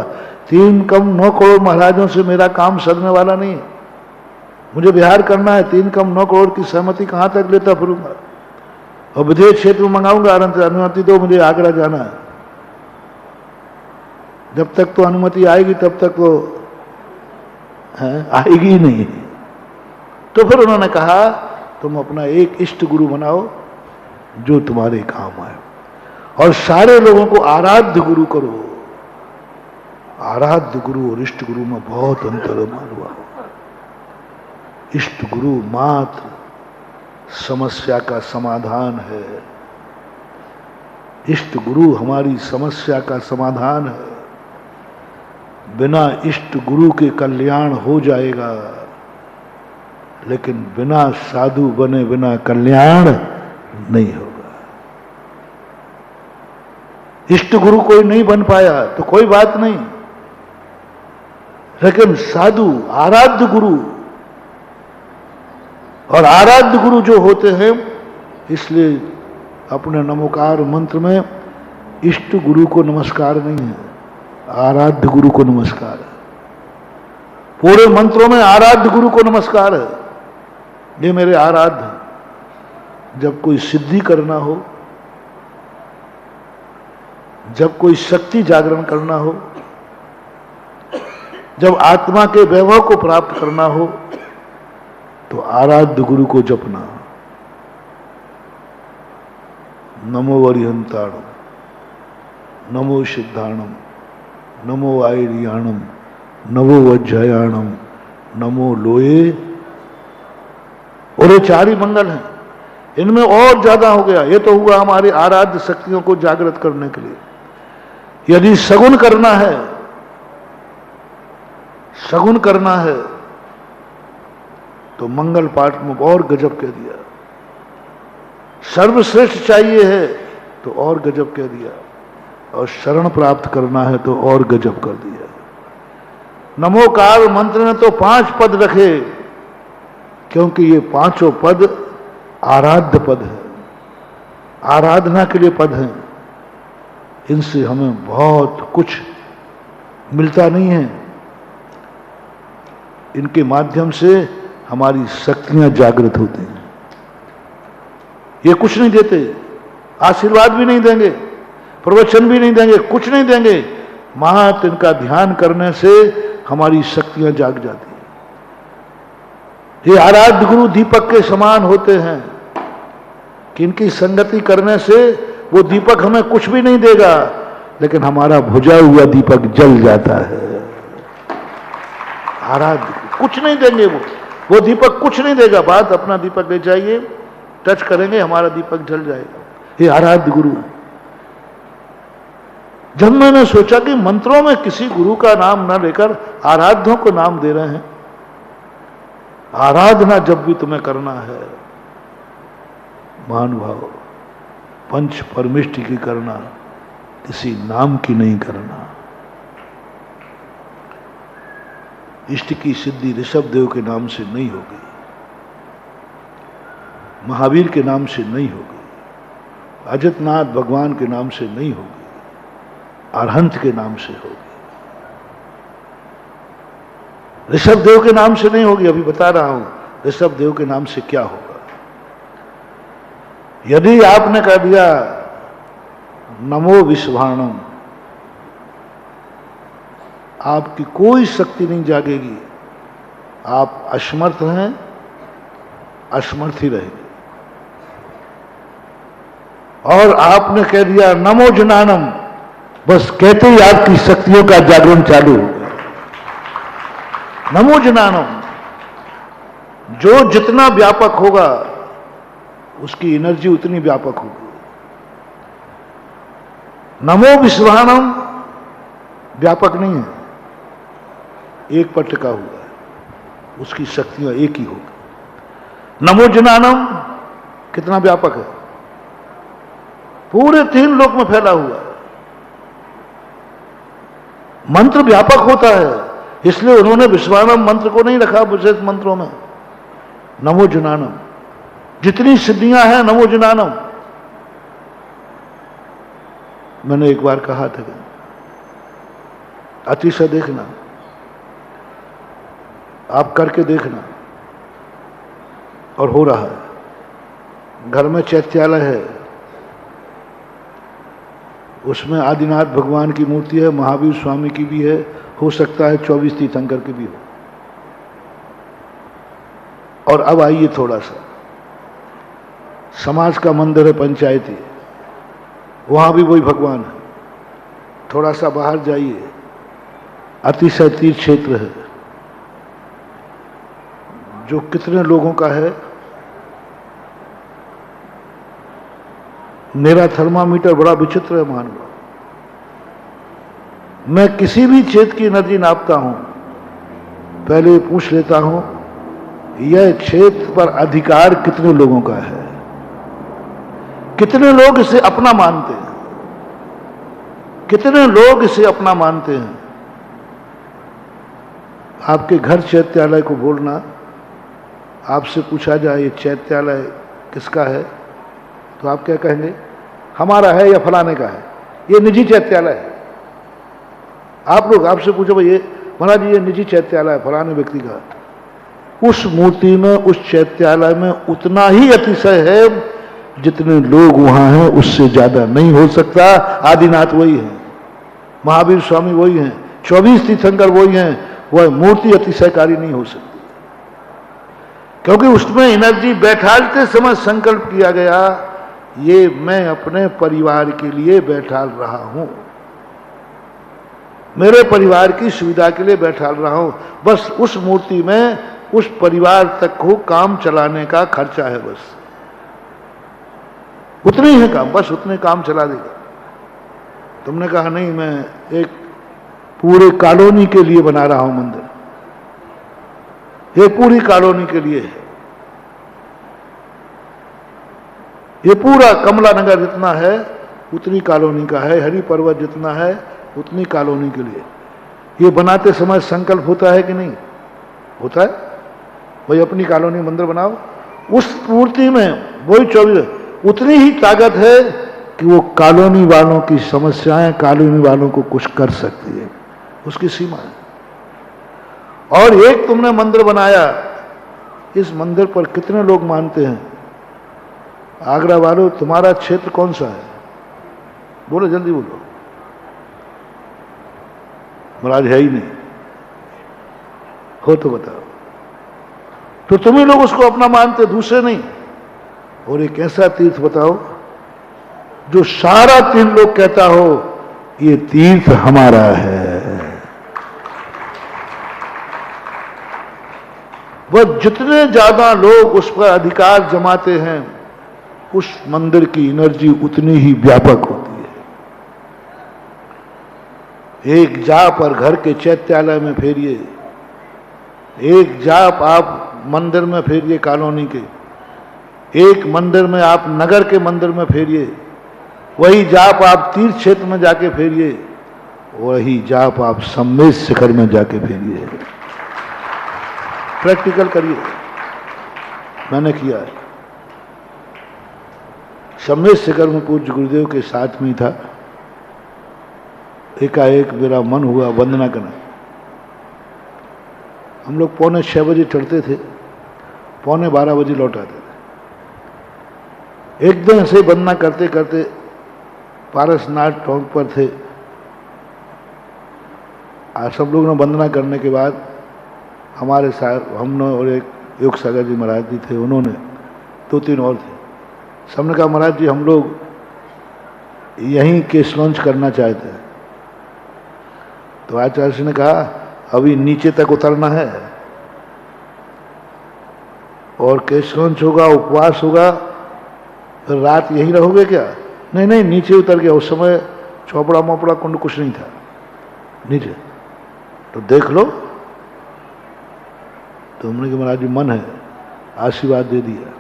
3 कम 9 करोड़ महाराजों से मेरा काम सदने वाला नहीं है। मुझे विहार करना है, 3 कम 9 करोड़ की सहमति कहां तक लेता फिरूंगा। और विदेश क्षेत्र में मंगाऊंगा, अनुमति दो, मुझे आगरा जाना है। जब तक तो अनुमति आएगी तब तक वो आएगी ही नहीं। तो फिर उन्होंने कहा तुम अपना एक इष्ट गुरु बनाओ जो तुम्हारे काम आए, और सारे लोगों को आराध्य गुरु करो। आराध्य गुरु और इष्ट गुरु में बहुत अंतर है मालूम। इष्ट गुरु मात्र समस्या का समाधान है। इष्ट गुरु हमारी समस्या का समाधान है। बिना इष्ट गुरु के कल्याण हो जाएगा, लेकिन बिना साधु बने बिना कल्याण नहीं होगा। इष्ट गुरु कोई नहीं बन पाया तो कोई बात नहीं, लेकिन साधु आराध्य गुरु, और आराध्य गुरु जो होते हैं, इसलिए अपने नमोकार मंत्र में इष्ट गुरु को नमस्कार नहीं है, आराध्य गुरु को नमस्कार है। पूरे मंत्रों में आराध्य गुरु को नमस्कार है। ये मेरे आराध्य। जब कोई सिद्धि करना हो, जब कोई शक्ति जागरण करना हो, जब आत्मा के वैभव को प्राप्त करना हो, तो आराध्य गुरु को जपना। नमो वरिहंताणम, नमो सिद्धाणम, नमो आयरियाणम, नमो वज्रयाणम, नमो लोये। और ये 4 ही मंगल हैं। इनमें और ज्यादा हो गया। ये तो हुआ हमारी आराध्य शक्तियों को जागृत करने के लिए। यदि सगुन करना है, सगुन करना है, तो मंगल पाठ में और गजब कह दिया। सर्वश्रेष्ठ चाहिए है तो और गजब कह दिया, और शरण प्राप्त करना है तो और गजब कर दिया। नमोकार मंत्र में तो 5 पद रखे क्योंकि ये पांचों पद आराध्य पद है, आराधना के लिए पद हैं। इनसे हमें बहुत कुछ मिलता नहीं है, इनके माध्यम से हमारी शक्तियां जागृत होती हैं। ये कुछ नहीं देते, आशीर्वाद भी नहीं देंगे, प्रवचन भी नहीं देंगे, कुछ नहीं देंगे, मात्र इनका ध्यान करने से हमारी शक्तियां जाग जाती हैं। ये आराध्य गुरु दीपक के समान होते हैं कि इनकी संगति करने से वो दीपक हमें कुछ भी नहीं देगा, लेकिन हमारा बुझा हुआ दीपक जल जाता है। आराध्य कुछ नहीं देंगे, वो दीपक कुछ नहीं देगा। बात अपना दीपक ले जाइए, टच करेंगे, हमारा दीपक जल जाएगा। ये आराध्य गुरु है। जब मैंने सोचा कि मंत्रों में किसी गुरु का नाम न लेकर आराध्यों को नाम दे रहे हैं, आराधना जब भी तुम्हें करना है महानुभाव, पंच परमिष्टि की करना, किसी नाम की नहीं करना। इष्ट की सिद्धि ऋषभ देव के नाम से नहीं होगी, महावीर के नाम से नहीं होगी, अजितनाथ भगवान के नाम से नहीं होगी, अरहंत के नाम से होगी, ऋषभ देव के नाम से नहीं होगी। अभी बता रहा हूं ऋषभ देव के नाम से क्या होगा। यदि आपने कह दिया नमो विश्वाणम, आपकी कोई शक्ति नहीं जागेगी, आप असमर्थ हैं, असमर्थ ही रहेंगे। और आपने कह दिया नमो जनानम, बस कहते ही आपकी शक्तियों का जागरण चालू हो गया। नमो जनानम, जो जितना व्यापक होगा उसकी एनर्जी उतनी व्यापक होगी। नमो विश्वाणम व्यापक नहीं है, एक पर टिका हुआ है, उसकी शक्तियां एक ही होगी। नमो जनानम कितना व्यापक है, पूरे 3 लोक में फैला हुआ है। मंत्र व्यापक होता है, इसलिए उन्होंने विश्वानम मंत्र को नहीं रखा विशेष मंत्रों में। नमो जनानम, जितनी सिद्धियां हैं नमो जनानम। मैंने एक बार कहा था, अतिशय देखना, आप करके देखना, और हो रहा है। घर में चैत्यालय है, उसमें आदिनाथ भगवान की मूर्ति है, महावीर स्वामी की भी है, हो सकता है 24 तीर्थंकर की भी हो। और अब आइए थोड़ा सा, समाज का मंदिर है पंचायती, वहां भी वही भगवान है। थोड़ा सा बाहर जाइए, अतिशय तीर्थ क्षेत्र है, जो कितने लोगों का है। मेरा थर्मामीटर बड़ा विचित्र है महानुभाव, मैं किसी भी क्षेत्र की एनर्जी नापता हूं, पहले पूछ लेता हूं यह क्षेत्र पर अधिकार कितने लोगों का है, कितने लोग इसे अपना मानते हैं, कितने लोग इसे अपना मानते हैं। आपके घर चैत्यालय को बोलना, आपसे पूछा जाए ये चैत्यालय किसका है, तो आप क्या कहेंगे, हमारा है या फलाने का है, ये निजी चैत्यालय है। आप लोग आपसे पूछो भाई ये महाराज जी ये निजी चैत्यालय है फलाने व्यक्ति का, उस मूर्ति में, उस चैत्यालय में उतना ही अतिशय है जितने लोग वहां हैं, उससे ज्यादा नहीं हो सकता। आदिनाथ वही है, महावीर स्वामी वही हैं, 24 तीर्थंकर वही हैं, वह मूर्ति अतिशयकारी नहीं हो सकती, क्योंकि उसमें एनर्जी बैठालते समय संकल्प किया गया, ये मैं अपने परिवार के लिए बैठाल रहा हूं, मेरे परिवार की सुविधा के लिए बैठाल रहा हूं। बस उस मूर्ति में उस परिवार तक को काम चलाने का खर्चा है, बस उतने ही है काम, बस उतने काम चला देगा। तुमने कहा नहीं मैं एक पूरे कॉलोनी के लिए बना रहा हूं मंदिर, ये पूरी कॉलोनी के लिए है, ये पूरा कमला नगर जितना है उतनी कॉलोनी का है, हरि पर्वत जितना है उतनी कॉलोनी के लिए। ये बनाते समय संकल्प होता है कि नहीं होता है? भाई अपनी कॉलोनी मंदिर बनाओ। उस मूर्ति में वही 24 उतनी ही ताकत है कि वो कॉलोनी वालों की समस्याएं, कॉलोनी वालों को कुछ कर सकती है, उसकी सीमा है। और एक तुमने मंदिर बनाया, इस मंदिर पर कितने लोग मानते हैं? आगरा वालों, तुम्हारा क्षेत्र कौन सा है? बोलो, जल्दी बोलो। महाराज है ही नहीं, हो तो बताओ। तो तुम ही लोग उसको अपना मानते, दूसरे नहीं। और एक ऐसा तीर्थ बताओ जो सारा तीर्थ लोग कहता हो ये तीर्थ हमारा है। वह जितने ज्यादा लोग उस पर अधिकार जमाते हैं, उस मंदिर की एनर्जी उतनी ही व्यापक होती है। एक जाप और घर के चैत्यालय में फेरिए, एक जाप आप मंदिर में फेरिए कॉलोनी के, एक मंदिर में आप नगर के मंदिर में फेरिए, वही जाप आप तीर्थ क्षेत्र में जाके फेरिए, वही जाप आप सम्मेद शिखर में जाके फेरिए। प्रैक्टिकल करिए, मैंने किया है। सम्मेद शिखर में पूज्य गुरुदेव के साथ में था। एकाएक मेरा मन हुआ वंदना करना। हम लोग 6:45 बजे चढ़ते थे, 11:15 बजे लौट आते थे। एक दिन ऐसे वंदना करते करते पारसनाथ टोंक पर थे। आज सब लोग ने वंदना करने के बाद हमारे साथ हमने और एक योग सागर जी महाराज जी थे, उन्होंने 2-3 और थे। सबने कहा महाराज जी हम लोग यहीं केस लॉन्च करना चाहते हैं। तो आचार्य ने कहा अभी नीचे तक उतरना है और केस लॉन्च होगा, उपवास होगा, फिर रात यहीं रहोगे क्या? नहीं नहीं, नीचे उतर गया। उस समय चौपड़ा मोपड़ा कुंड कुछ नहीं था नीचे, तो देख लो। तो हमने कहा महाराज जी मन है, आशीर्वाद दे दिया।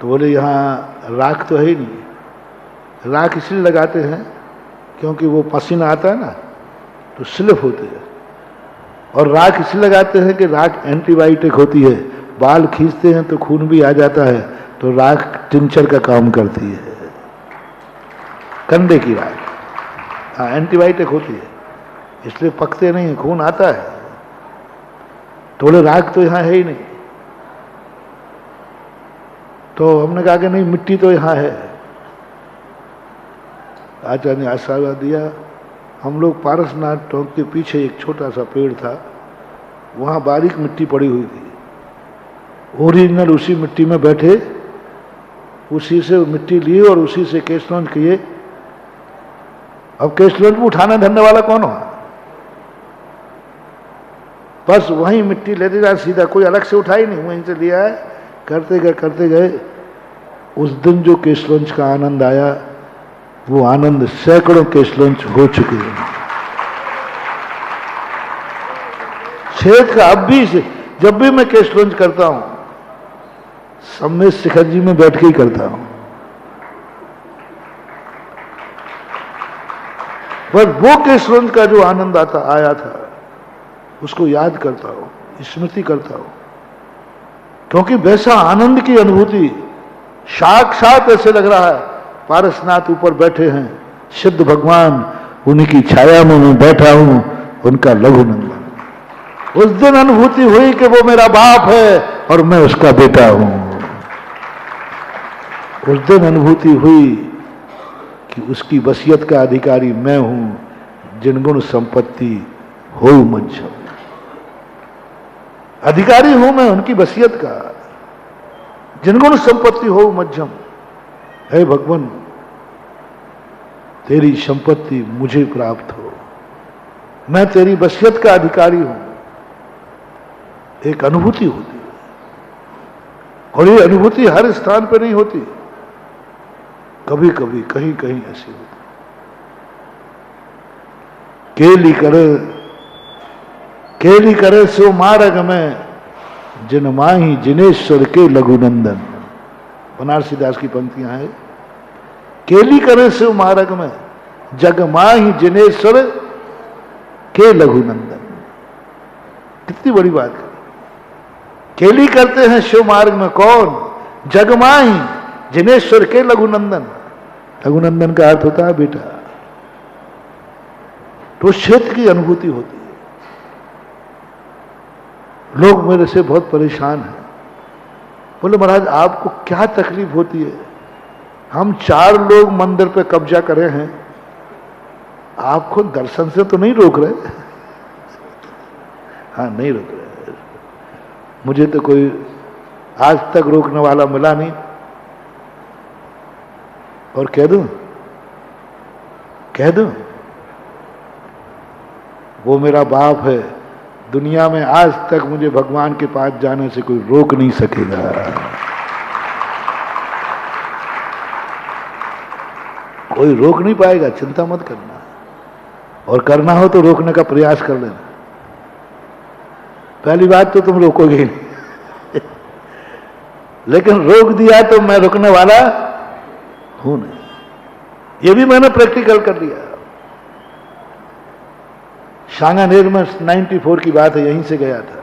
तो बोले यहाँ राख तो है ही नहीं। राख इसलिए लगाते हैं क्योंकि वो पसीना आता है ना तो स्लिप होते हैं, और राख इसलिए लगाते हैं कि राख एंटीबायोटिक होती है। बाल खींचते हैं तो खून भी आ जाता है, तो राख टिंचर का काम करती है, कंडे की राख। हाँ, एंटीबायोटिक होती है, इसलिए पकते नहीं, खून आता है। तो बोले राख तो यहाँ है ही नहीं। तो हमने कहा कि नहीं, मिट्टी तो यहाँ है। आचार्य ने आशीर्वाद दिया। हम लोग पारसनाथ टोंक के पीछे एक छोटा सा पेड़ था, वहाँ बारीक मिट्टी पड़ी हुई थी। ओरिजिनल उसी मिट्टी में बैठे, उसी से मिट्टी ली और उसी से केस लॉन्च किए। अब केस लॉन्च में उठाने धरने वाला कौन हो? बस वहीं मिट्टी लेते जाए सीधा, कोई अलग से उठाई नहीं, वहीं से लिया है, करते गए। उस दिन जो केस लॉन्च का आनंद आया, वो आनंद सैकड़ों केस लॉन्च हो चुके हैं। क्षेत्र का अब भी जब भी मैं केस लॉन्च करता हूं, सम्मेद शिखर जी में बैठ के ही करता हूं। पर वो केस लॉन्च का जो आनंद आया था, उसको याद करता हूं, स्मृति करता हूं, क्योंकि वैसा आनंद की अनुभूति साक्षात ऐसे लग रहा है पारसनाथ ऊपर बैठे हैं सिद्ध भगवान, उन्हीं की छाया में मैं बैठा हूं, उनका लघुनंदन। उस दिन अनुभूति हुई कि वो मेरा बाप है और मैं उसका बेटा हूं। उस दिन अनुभूति हुई कि उसकी वसीयत का अधिकारी मैं हूं, जिनगुण संपत्ति हो मज्जम। अधिकारी हूं मैं उनकी वसीयत का, जिनगुण संपत्ति हो मज्जम। हे भगवान, तेरी संपत्ति मुझे प्राप्त हो, मैं तेरी वसीयत का अधिकारी हूं। एक अनुभूति होती है, और ये अनुभूति हर स्थान पर नहीं होती, कभी कभी कहीं कहीं ऐसी होती। केली करे सो मार्ग में, जिन माही जिनेश्वर के लघुनंदन। बनारसी दास की पंक्तियां हैं। केली करे सो मार्ग में, जग माही जिनेश्वर के लघुनंदन। कितनी बड़ी बात है। केली करते हैं शिव मार्ग में कौन? जगमाई जिनेश्वर के लघुनंदन। लघुनंदन का अर्थ होता है बेटा। तो उस क्षेत्र की अनुभूति होती है। लोग मेरे से बहुत परेशान हैं, बोले महाराज आपको क्या तकलीफ होती है? हम 4 लोग मंदिर पे कब्जा करे हैं, आपको दर्शन से तो नहीं रोक रहे? हाँ नहीं रोक रहे। मुझे तो कोई आज तक रोकने वाला मिला नहीं। और कह दूं वो मेरा बाप है, दुनिया में आज तक मुझे भगवान के पास जाने से कोई रोक नहीं सकेगा। कोई रोक नहीं पाएगा, चिंता मत करना। और करना हो तो रोकने का प्रयास कर लेना। पहली बात तो तुम रोकोगे ही नहीं लेकिन रोक दिया तो मैं रुकने वाला हूं नहीं। ये भी मैंने प्रैक्टिकल कर लिया। सांगानेर में 94 की बात है, यहीं से गया था।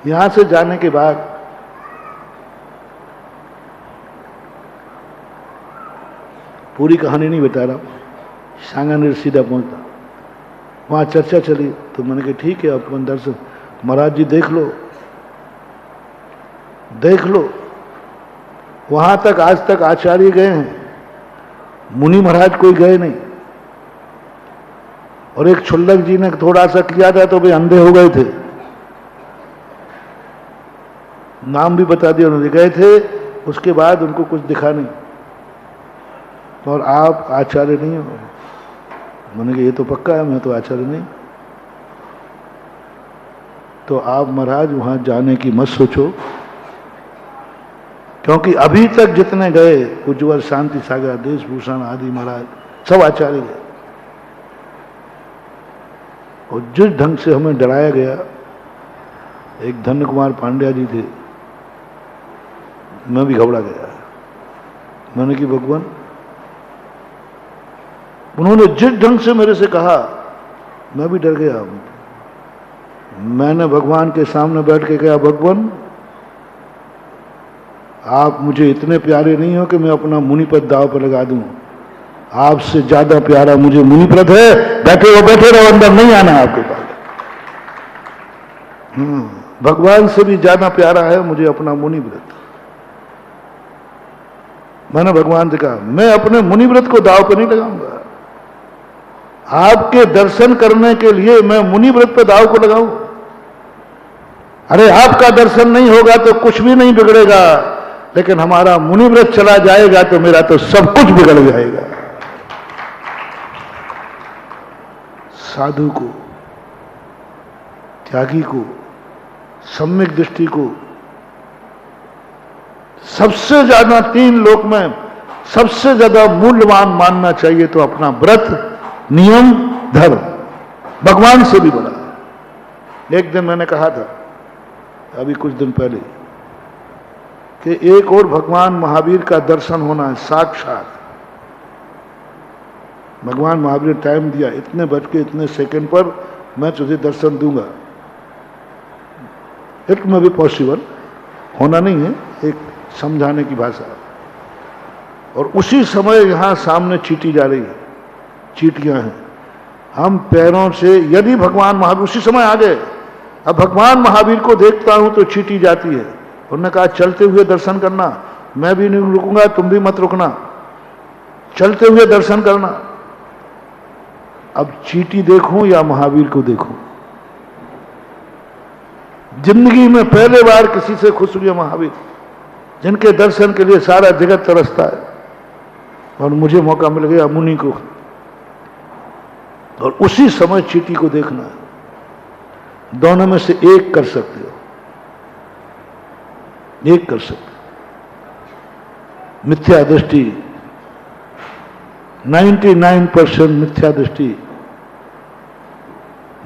यहां से जाने के बाद पूरी कहानी नहीं बता रहा, सांगानेर सीधा पहुंचता, वहां चर्चा चली तो मैंने कहा ठीक है अपन दर्शन। महाराज जी देख लो, वहां तक आज तक आचार्य गए हैं, मुनि महाराज कोई गए नहीं। और एक छुल्लक जी ने थोड़ा सा किया था तो वे अंधे हो गए थे, नाम भी बता दिया उन्होंने, गए थे, उसके बाद उनको कुछ दिखा नहीं। और आप आचार्य नहीं हो? मैंने कहा ये तो पक्का है, मैं तो आचार्य नहीं। तो आप महाराज वहां जाने की मत सोचो, क्योंकि अभी तक जितने गए उज्ज्वल शांति सागर देशभूषण आदि महाराज सब आचार्य गए। और जिस ढंग से हमें डराया गया, एक धन्य कुमार पांड्या जी थे, मैं भी घबरा गया। मैंने कि भगवान, उन्होंने जिस ढंग से मेरे से कहा मैं भी डर गया। मैंने भगवान के सामने बैठ के कहा, भगवान आप मुझे इतने प्यारे नहीं हो कि मैं अपना मुनिपद दाव पर लगा दूं। आपसे ज्यादा प्यारा मुझे मुनिपद है, बैठे रहो, अंदर नहीं आना आपके पास। भगवान से भी ज्यादा प्यारा है मुझे अपना मुनिव्रत। मैंने भगवान से कहा मैं अपने मुनिव्रत को दाव पर नहीं लगाऊंगा। आपके दर्शन करने के लिए मैं मुनिव्रत पर दाव को लगाऊं? अरे आपका दर्शन नहीं होगा तो कुछ भी नहीं बिगड़ेगा, लेकिन हमारा मुनिव्रत चला जाएगा तो मेरा तो सब कुछ बिगड़ जाएगा। साधु को, त्यागी को, सम्यक दृष्टि को सबसे ज्यादा 3 लोक में सबसे ज्यादा मूल्यवान मानना चाहिए तो अपना व्रत, नियम, धर्म, भगवान से भी बड़ा। एक दिन मैंने कहा था, अभी कुछ दिन पहले, कि एक और भगवान महावीर का दर्शन होना है साक्षात। भगवान महावीर ने टाइम दिया, इतने बज के इतने सेकंड पर मैं तुझे दर्शन दूंगा। इट में भी पॉसिबल होना नहीं है, एक समझाने की भाषा। और उसी समय यहां सामने चींटी जा रही है, चींटियां हैं। हम पैरों से, यदि भगवान महावीर उसी समय आ गए, अब भगवान महावीर को देखता हूं तो चींटी जाती है। उन्होंने कहा चलते हुए दर्शन करना, मैं भी नहीं रुकूंगा, तुम भी मत रुकना, चलते हुए दर्शन करना। अब चींटी देखूं या महावीर को देखूं? जिंदगी में पहले बार किसी से खुश हुए महावीर, जिनके दर्शन के लिए सारा जगत तरसता है। और मुझे मौका मिल गया मुनि को, और उसी समय चींटी को देखना है। दोनों में से एक कर सकते हो, एक कर सकते। मिथ्या दृष्टि, 99% मिथ्या दृष्टि,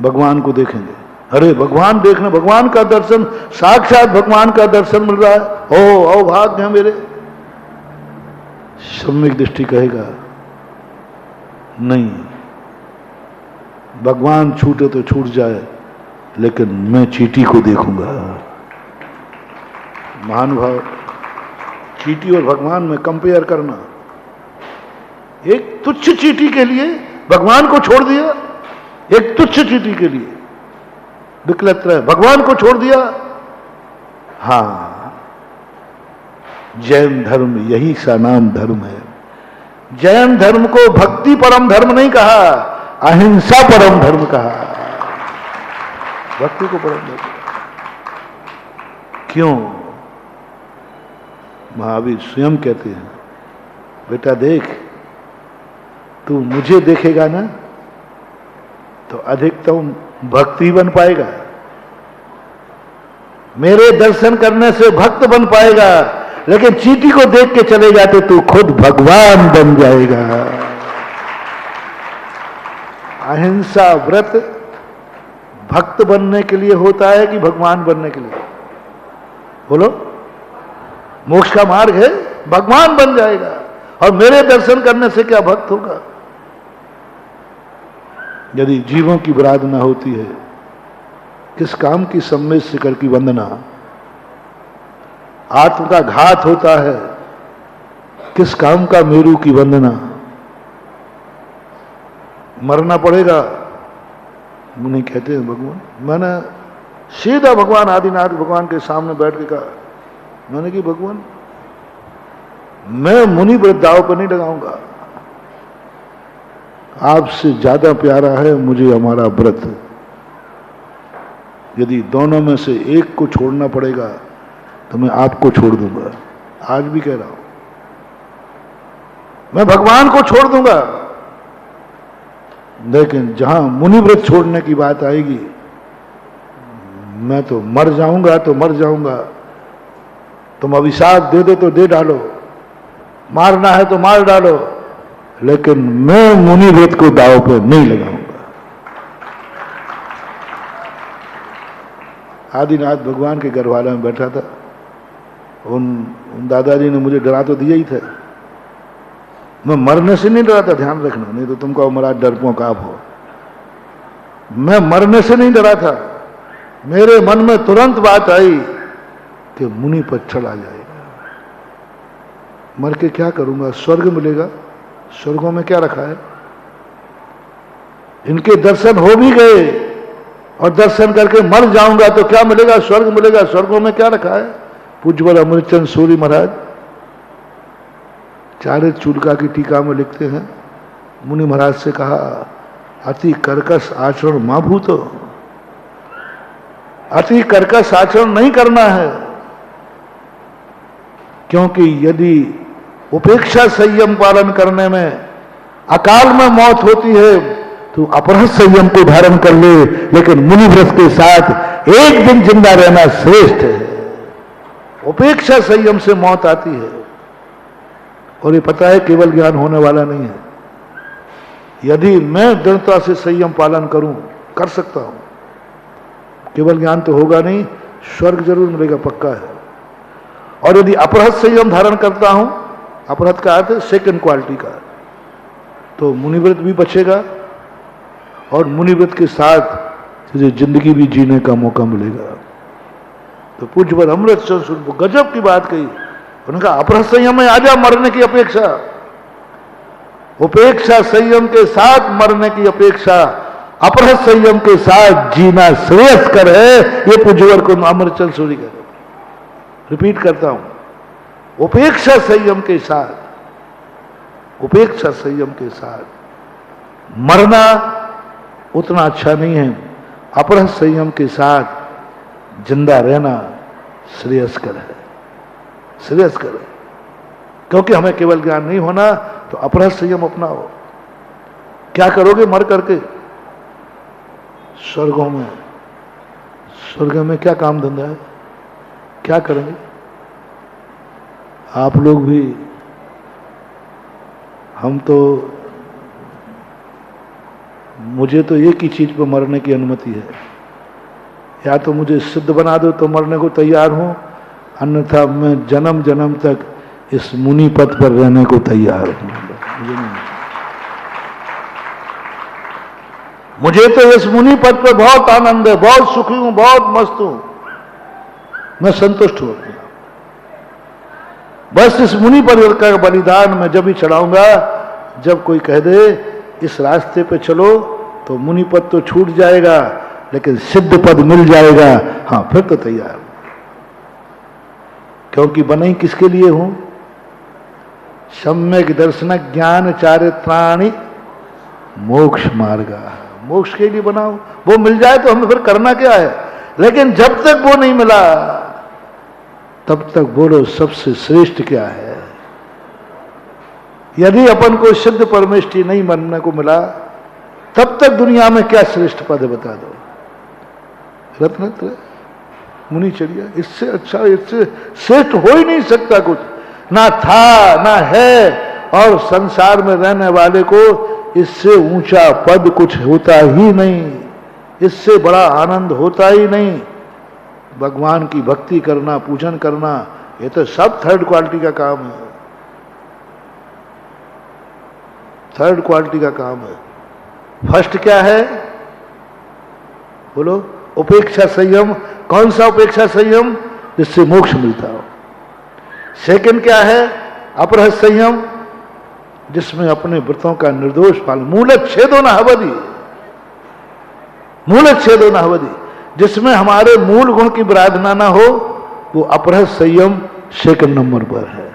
भगवान को देखेंगे। अरे भगवान देखना, भगवान का दर्शन, साक्षात भगवान का दर्शन मिल रहा है, ओ भाग्य है मेरे। सम्यक दृष्टि कहेगा नहीं, भगवान छूटे तो छूट जाए, लेकिन मैं चींटी को देखूंगा। महानुभाव, चींटी और भगवान में कंपेयर करना, एक तुच्छ चींटी के लिए भगवान को छोड़ दिया, एक तुच्छ चींटी के लिए विकलत्र भगवान को छोड़ दिया। हां, जैन धर्म यही सा नाम धर्म है। जैन धर्म को भक्ति परम धर्म नहीं कहा, अहिंसा परम धर्म कहा। भक्ति को परम धर्म क्यों? महावीर स्वयं कहते हैं, बेटा देख, तू मुझे देखेगा ना तो अधिकतम भक्ति बन पाएगा, मेरे दर्शन करने से भक्त बन पाएगा, लेकिन चींटी को देख के चलेगा तो तू खुद भगवान बन जाएगा। अहिंसा व्रत भक्त बनने के लिए होता है कि भगवान बनने के लिए? बोलो। मोक्ष का मार्ग है, भगवान बन जाएगा। और मेरे दर्शन करने से क्या भक्त होगा? यदि जीवों की आराधना होती है, किस काम की सम्मेद शिखर की वंदना, आत्म का घात होता है, किस काम का मेरू की वंदना, मरना पड़ेगा। मुनि कहते हैं भगवान, मैंने सीधा भगवान आदिनाथ भगवान के सामने बैठ के कहा, मैंने कि भगवान मैं मुनि व्रत दाव पर नहीं लगाऊंगा, आपसे ज्यादा प्यारा है मुझे हमारा व्रत। यदि दोनों में से एक को छोड़ना पड़ेगा तो मैं आपको छोड़ दूंगा। आज भी कह रहा हूं, मैं भगवान को छोड़ दूंगा, लेकिन जहां मुनि व्रत छोड़ने की बात आएगी, मैं तो मर जाऊंगा तो मर जाऊंगा। तुम अभिशाप दे दो तो दे डालो, मारना है तो मार डालो, लेकिन मैं मुनि व्रत को दांव पर नहीं लगाऊंगा। आदिनाथ भगवान के गढ़वाला में बैठा था, उन दादाजी ने मुझे डरा तो दिया ही था। मैं मरने से नहीं डरा था, ध्यान रखना, नहीं तो तुमको महाराज डरपोक आप हो। मैं मरने से नहीं डरा था, मेरे मन में तुरंत बात आई कि मुनि पर चला जाएगा, मर के क्या करूंगा, स्वर्ग मिलेगा, स्वर्गों में क्या रखा है। इनके दर्शन हो भी गए और दर्शन करके मर जाऊंगा तो क्या मिलेगा, स्वर्ग मिलेगा, स्वर्गों में क्या रखा है। पूज्यवर अमृतचंद सूरी महाराज चारित चूड़का की टीका में लिखते हैं, मुनि महाराज से कहा, अति कर्कश आचरण मां भूतो, अति कर्कश आचरण नहीं करना है, क्योंकि यदि उपेक्षा संयम पालन करने में अकाल में मौत होती है तो अपराध संयम को धारण कर ले, लेकिन मुनि व्रत के साथ एक दिन जिंदा रहना श्रेष्ठ है। उपेक्षा संयम से मौत आती है, और ये पता है केवल ज्ञान होने वाला नहीं है। यदि मैं दृढ़ता से संयम पालन करूं, कर सकता हूं, केवल ज्ञान तो होगा नहीं, स्वर्ग जरूर मिलेगा, पक्का है। और यदि अपराध संयम धारण करता हूं, अपराध का अर्थ है सेकंड क्वालिटी का, तो मुनिव्रत भी बचेगा और मुनिव्रत के साथ तुझे जिंदगी भी जीने का मौका मिलेगा। तो पूज्यवर अमृतचंद गजब की बात कही, उन्होंने कहा अपराध संयम में आजा, मरने की अपेक्षा, उपेक्षा संयम के साथ मरने की अपेक्षा अपराध संयम के साथ जीना श्रेयस्कर है। ये पूज्यवर को अमृतचंद सूरी कह, रिपीट करता हूं, उपेक्षा संयम के साथ, उपेक्षा संयम के साथ मरना उतना अच्छा नहीं है, अपराध संयम के साथ जिंदा रहना श्रेयस्कर है, श्रेयस्कर है। क्योंकि हमें केवल ज्ञान नहीं होना, तो अपराध संयम अपनाओ। क्या करोगे मर करके? स्वर्गों में, स्वर्ग में क्या काम धंधा है, क्या करेंगे? आप लोग भी, हम तो, मुझे तो एक ही चीज पर मरने की अनुमति है, या तो मुझे सिद्ध बना दो तो मरने को तैयार हूं, अन्यथा मैं जन्म जन्म तक इस मुनि पद पर रहने को तैयार हूं। मुझे तो इस मुनि पद पर बहुत आनंद है, बहुत सुखी हूं, बहुत मस्त हूं, मैं संतुष्ट हूं अपने। बस इस मुनि पद का बलिदान मैं जब भी चढ़ाऊंगा जब कोई कह दे इस रास्ते पे चलो, तो मुनि पद तो छूट जाएगा लेकिन सिद्ध पद मिल जाएगा, हां फिर तो तैयार। क्योंकि बने ही किसके लिए हूं? सम्यक दर्शन ज्ञान चारित्राणि मोक्ष मार्ग, मोक्ष के लिए बनाओ। वो मिल जाए तो हमें फिर करना क्या है, लेकिन जब तक वो नहीं मिला तब तक बोलो सबसे श्रेष्ठ क्या है। यदि अपन को सिद्ध परमेष्टि नहीं बनने को मिला तब तक दुनिया में क्या श्रेष्ठ पद है बता दो। रत्नत्र मुनिचर्या, इससे अच्छा, इससे श्रेष्ठ हो ही नहीं सकता कुछ, ना था ना है, और संसार में रहने वाले को इससे ऊंचा पद कुछ होता ही नहीं, इससे बड़ा आनंद होता ही नहीं। भगवान की भक्ति करना, पूजन करना, ये तो सब थर्ड क्वालिटी का काम है, थर्ड क्वालिटी का काम है। फर्स्ट क्या है बोलो? उपेक्षा संयम। कौन सा उपेक्षा संयम? जिससे मोक्ष मिलता हो। सेकंड क्या है? अपरहस संयम, जिसमें अपने व्रतों का निर्दोष पालन, मूलच्छेदो न हवदि, मूलच्छेदो न हवदि, जिसमें हमारे मूल गुण की विराधना ना हो, वो अपरहस संयम सेकंड नंबर पर है।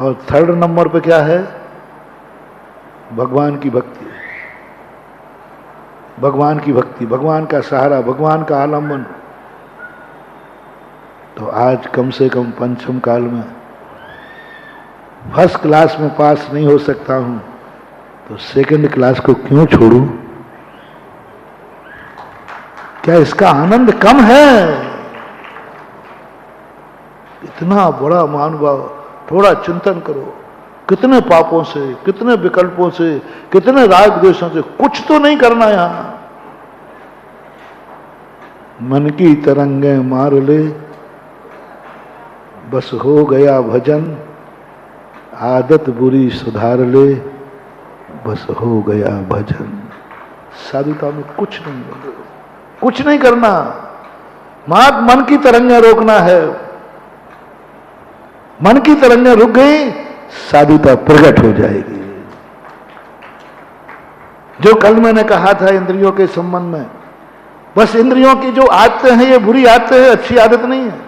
और थर्ड नंबर पर क्या है? भगवान की भक्ति, भगवान की भक्ति, भगवान का सहारा, भगवान का आलम्बन। तो आज कम से कम पंचम काल में फर्स्ट क्लास में पास नहीं हो सकता हूं, तो सेकंड क्लास को क्यों छोड़ूं? क्या इसका आनंद कम है? इतना बड़ा महानुभाव, थोड़ा चिंतन करो, कितने पापों से, कितने विकल्पों से, कितने राग द्वेषों से, कुछ तो नहीं करना यहां। मन की तरंगे मार ले, बस हो गया भजन, आदत बुरी सुधार ले, बस हो गया भजन। साधुता में कुछ नहीं है, कुछ नहीं करना, मात्र मन की तरंगे रोकना है। मन की तरंगे रुक गई, साधुता प्रकट हो जाएगी। जो कल मैंने कहा था इंद्रियों के संबंध में, बस इंद्रियों की जो आदतें हैं ये बुरी आदतें हैं, अच्छी आदत नहीं है,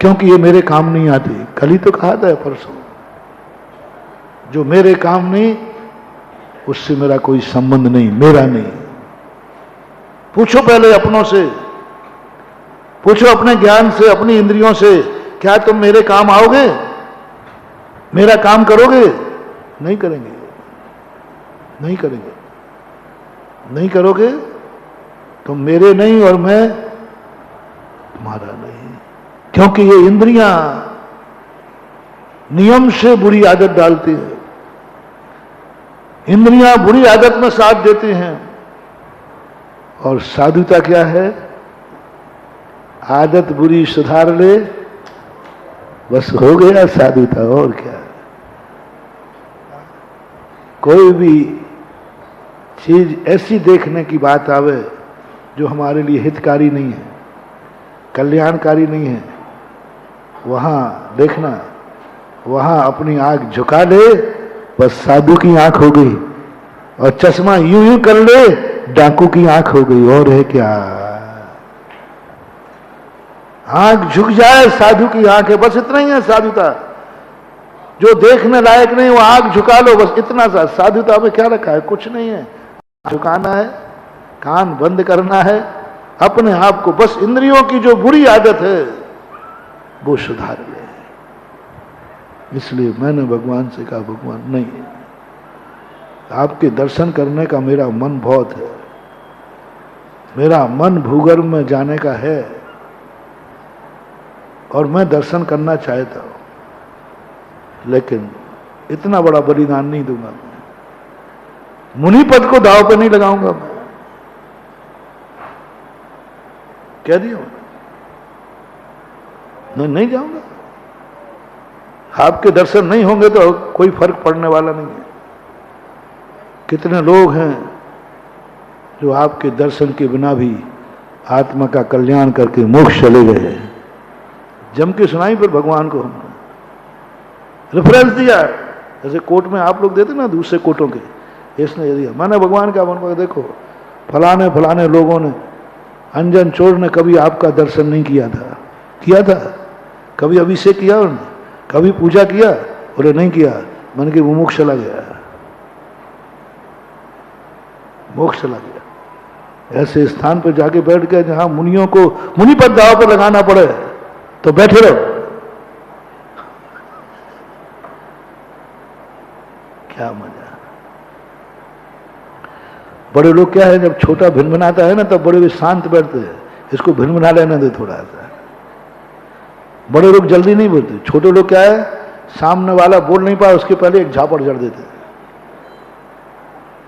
क्योंकि ये मेरे काम नहीं आती। कल ही तो कहा था परसों, जो मेरे काम नहीं उससे मेरा कोई संबंध नहीं, मेरा नहीं। पूछो पहले अपनों से, पूछो अपने ज्ञान से, अपनी इंद्रियों से, क्या तुम मेरे काम आओगे? मेरा काम करोगे? नहीं करेंगे, नहीं करेंगे, नहीं करोगे तो मेरे नहीं और मैं तुम्हारा नहीं। क्योंकि ये इंद्रियां नियम से बुरी आदत डालती है, इंद्रियां बुरी आदत में साथ देती हैं। और साधुता क्या है? आदत बुरी सुधार ले, बस हो गया साधुता। और क्या? कोई भी चीज ऐसी देखने की बात आवे जो हमारे लिए हितकारी नहीं है, कल्याणकारी नहीं है, वहां देखना, वहां अपनी आंख झुका ले, बस साधु की आंख हो गई। और चश्मा यूं यूं कर ले, डाकू की आंख हो गई। और है क्या? आंख झुक जाए, साधु की आंख है, बस इतना ही है साधुता। जो देखने लायक नहीं वो आंख झुका लो, बस इतना सा। साधुता में क्या रखा है? कुछ नहीं है। झुकाना है, कान बंद करना है, अपने आप को बस इंद्रियों की जो बुरी आदत है वो सुधार ले। इसलिए मैंने भगवान से कहा, भगवान नहीं, आपके दर्शन करने का मेरा मन बहुत है, मेरा मन भूगर्भ में जाने का है और मैं दर्शन करना चाहता हूं, लेकिन इतना बड़ा बलिदान नहीं दूंगा मैं। मुनि पद को दाव पे नहीं लगाऊंगा मैं। कह दिया मैं नहीं जाऊंगा। आपके दर्शन नहीं होंगे तो कोई फर्क पड़ने वाला नहीं है। कितने लोग हैं जो आपके दर्शन के बिना भी आत्मा का कल्याण करके मोक्ष चले गए। जम के सुनाई फिर भगवान को हमने रेफरेंस दिया, जैसे कोर्ट में आप लोग देते ना दूसरे कोर्टों के, इसने दिया। मैंने भगवान का मन को देखो फलाने फलाने लोगों ने, अंजन चोर ने कभी आपका दर्शन नहीं किया था, किया था कभी अभिषेक किया उन्होंने, कभी पूजा किया, बोले नहीं किया। मन के वो मोक्ष चला गया, मोक्ष चला गया। ऐसे स्थान पर जाके बैठ गए जहां मुनियों को मुनि पद दाव पर लगाना पड़े तो बैठे रहो। क्या मजा। बड़े लोग क्या है, जब छोटा भिनभिनाता है ना तब बड़े भी शांत बैठते हैं, इसको भिनभिना लेने दे थोड़ा सा। बड़े लोग जल्दी नहीं बोलते, छोटे लोग क्या है, सामने वाला बोल नहीं पाए उसके पहले एक झापड़ जड़ देते हैं।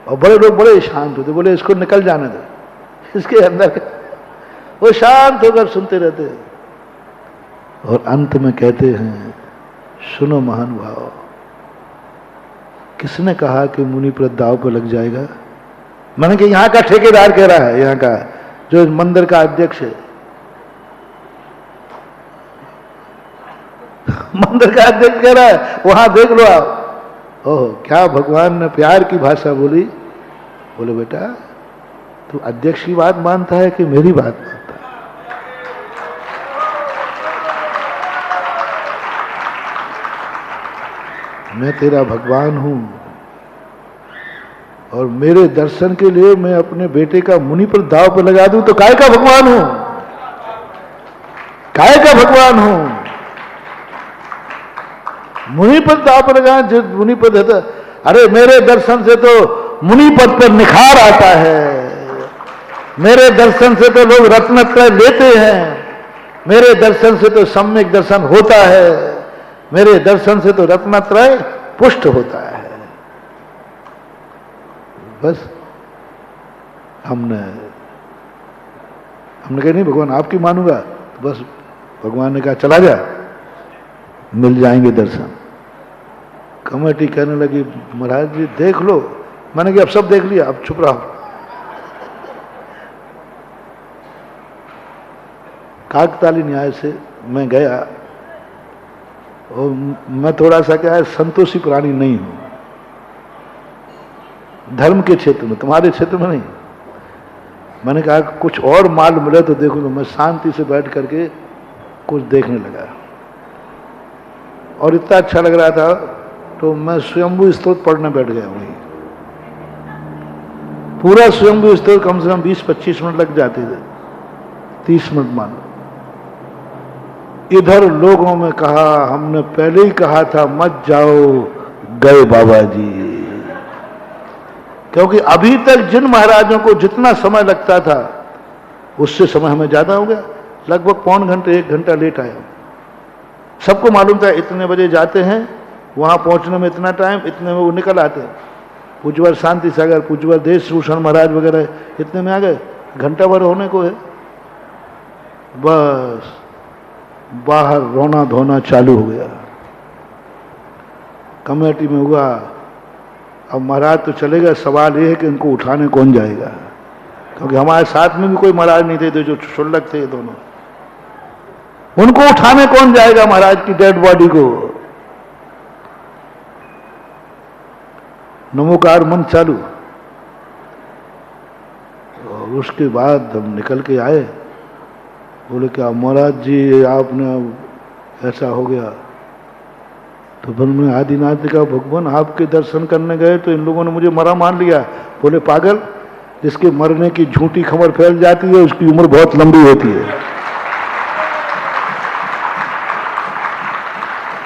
और बड़े लोग बड़े शांत होते, बोले इसको निकल जाने दो, इसके अंदर वो शांत होकर सुनते रहते हैं। और अंत में कहते हैं, सुनो महानुभाव, किसने कहा कि मुनि पर दाव पर लग जाएगा? मैंने कि यहां का ठेकेदार कह रहा है, यहां का जो मंदिर का अध्यक्ष है, मंदिर का अध्यक्ष कह रहा है, वहां देख लो आप। ओह, क्या भगवान ने प्यार की भाषा बोली। बोले बेटा तू अध्यक्ष की बात मानता है कि मेरी बात मानता है? मैं तेरा भगवान हूं और मेरे दर्शन के लिए मैं अपने बेटे का मुनि पर दाव पर लगा दूं तो काय का भगवान हूं, काय का भगवान हूं। मुनि पद दाव पर लगा, जो मुनि पद है, अरे मेरे दर्शन से तो मुनि पद पर निखार आता है, मेरे दर्शन से तो लोग रत्नत्रय लेते हैं, मेरे दर्शन से तो सम्यक दर्शन होता है, मेरे दर्शन से तो रत्नत्रय पुष्ट होता है। बस हमने कहा नहीं भगवान आपकी मानूंगा, तो बस भगवान ने कहा चला जा, मिल जाएंगे दर्शन। कमेटी कहने लगी महाराज जी देख लो। मैंने कहा अब सब देख लिया, अब चुप रहो। काकताली न्याय से मैं गया, और मैं थोड़ा सा क्या है, संतोषी प्राणी नहीं हूं धर्म के क्षेत्र में, तुम्हारे क्षेत्र में नहीं। मैंने कहा कुछ और माल मिले तो देखो, तो मैं शांति से बैठ करके कुछ देखने लगा और इतना अच्छा लग रहा था तो मैं स्वयंभू स्तोत्र पढ़ने बैठ गया। वहीं पूरा स्वयंभू स्तोत्र कम से कम 20-25 मिनट लग जाते थे, 30 मिनट मान लो। इधर लोगों में कहा, हमने पहले ही कहा था मत जाओ, गए बाबा जी। क्योंकि अभी तक जिन महाराजों को जितना समय लगता था उससे समय हमें ज्यादा हो गया, लगभग पौन घंटे 1 घंटा लेट आया। सबको मालूम था इतने बजे जाते हैं, वहां पहुंचने में इतना टाइम, इतने में वो निकल आते हैं। पूज्यवर शांति सागर, पूज्यवर देश भूषण महाराज वगैरह इतने में आ गए, घंटा भर होने को है। बस बाहर रोना धोना चालू हो गया। कमेटी में हुआ अब महाराज तो चले गए, सवाल ये है कि इनको उठाने कौन जाएगा, क्योंकि हमारे साथ में भी कोई महाराज नहीं थे, जो क्षुल्लक थे ये दोनों। उनको उठाने कौन जाएगा महाराज की डेड बॉडी को। नमोकार मन चालू। और उसके बाद हम निकल के आए, बोले क्या महाराज जी आपने ऐसा हो गया। तो फिर मैं आदिनाथ ने कहा भगवान आपके दर्शन करने गए तो इन लोगों ने मुझे मरा मान लिया। बोले पागल, जिसके मरने की झूठी खबर फैल जाती है उसकी उम्र बहुत लंबी होती है।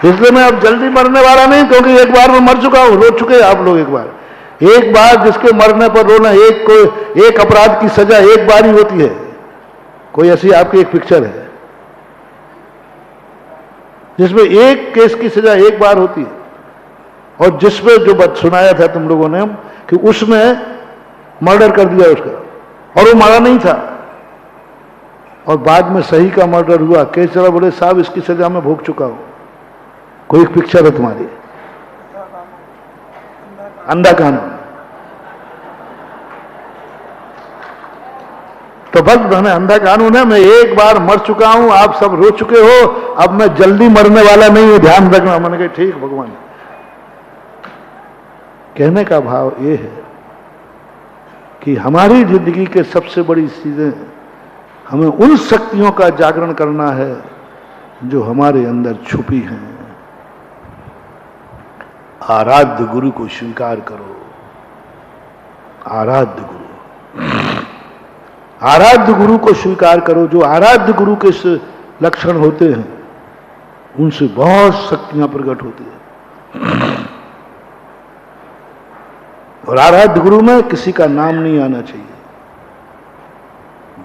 इसलिए मैं अब जल्दी मरने वाला नहीं, क्योंकि एक बार मैं मर चुका हूं, रो चुके आप लोग। एक बार जिसके मरने पर रोना, एक अपराध की सजा एक बार ही होती है। कोई ऐसी आपकी एक पिक्चर है जिसमें एक केस की सजा एक बार होती है, और जिसमें जो बात सुनाया था तुम लोगों ने कि उसमें मर्डर कर दिया उसका, और वो मरा नहीं था, और बाद में सही का मर्डर हुआ। केस चला, बोले साहब इसकी सजा मैं भोग चुका हूं। कोई एक पिक्चर है तुम्हारी, अंधा कानून। तो बस मैंने अंधा कानून है, मैं एक बार मर चुका हूं, आप सब रो चुके हो, अब मैं जल्दी मरने वाला नहीं हूं, ध्यान रखना। मैंने कहा ठीक भगवान। कहने का भाव ये है कि हमारी जिंदगी के सबसे बड़ी चीजें, हमें उन शक्तियों का जागरण करना है जो हमारे अंदर छुपी हैं। आराध्य गुरु को स्वीकार करो। आराध्य गुरु, आराध्य गुरु को स्वीकार करो। जो आराध्य गुरु के लक्षण होते हैं उनसे बहुत शक्तियां प्रकट होती है। और आराध्य गुरु में किसी का नाम नहीं आना चाहिए,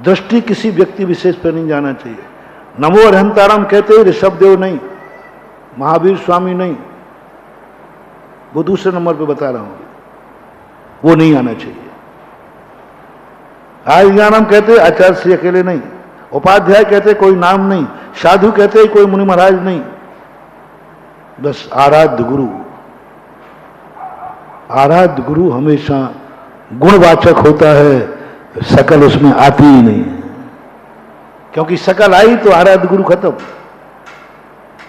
दृष्टि किसी व्यक्ति विशेष पर नहीं जाना चाहिए। नमो अरहंतारम कहते ही ऋषभ देव नहीं, महावीर स्वामी नहीं, वो दूसरे नंबर पे बता रहा हूं, वो नहीं आना चाहिए। आर्यज्ञानम कहते आचार्य श्री अकेले नहीं, उपाध्याय कहते कोई नाम नहीं, साधु कहते कोई मुनि महाराज नहीं, बस आराध्य गुरु। आराध्य गुरु हमेशा गुणवाचक होता है, सकल उसमें आती ही नहीं है, क्योंकि सकल आई तो आराध्य गुरु खत्म।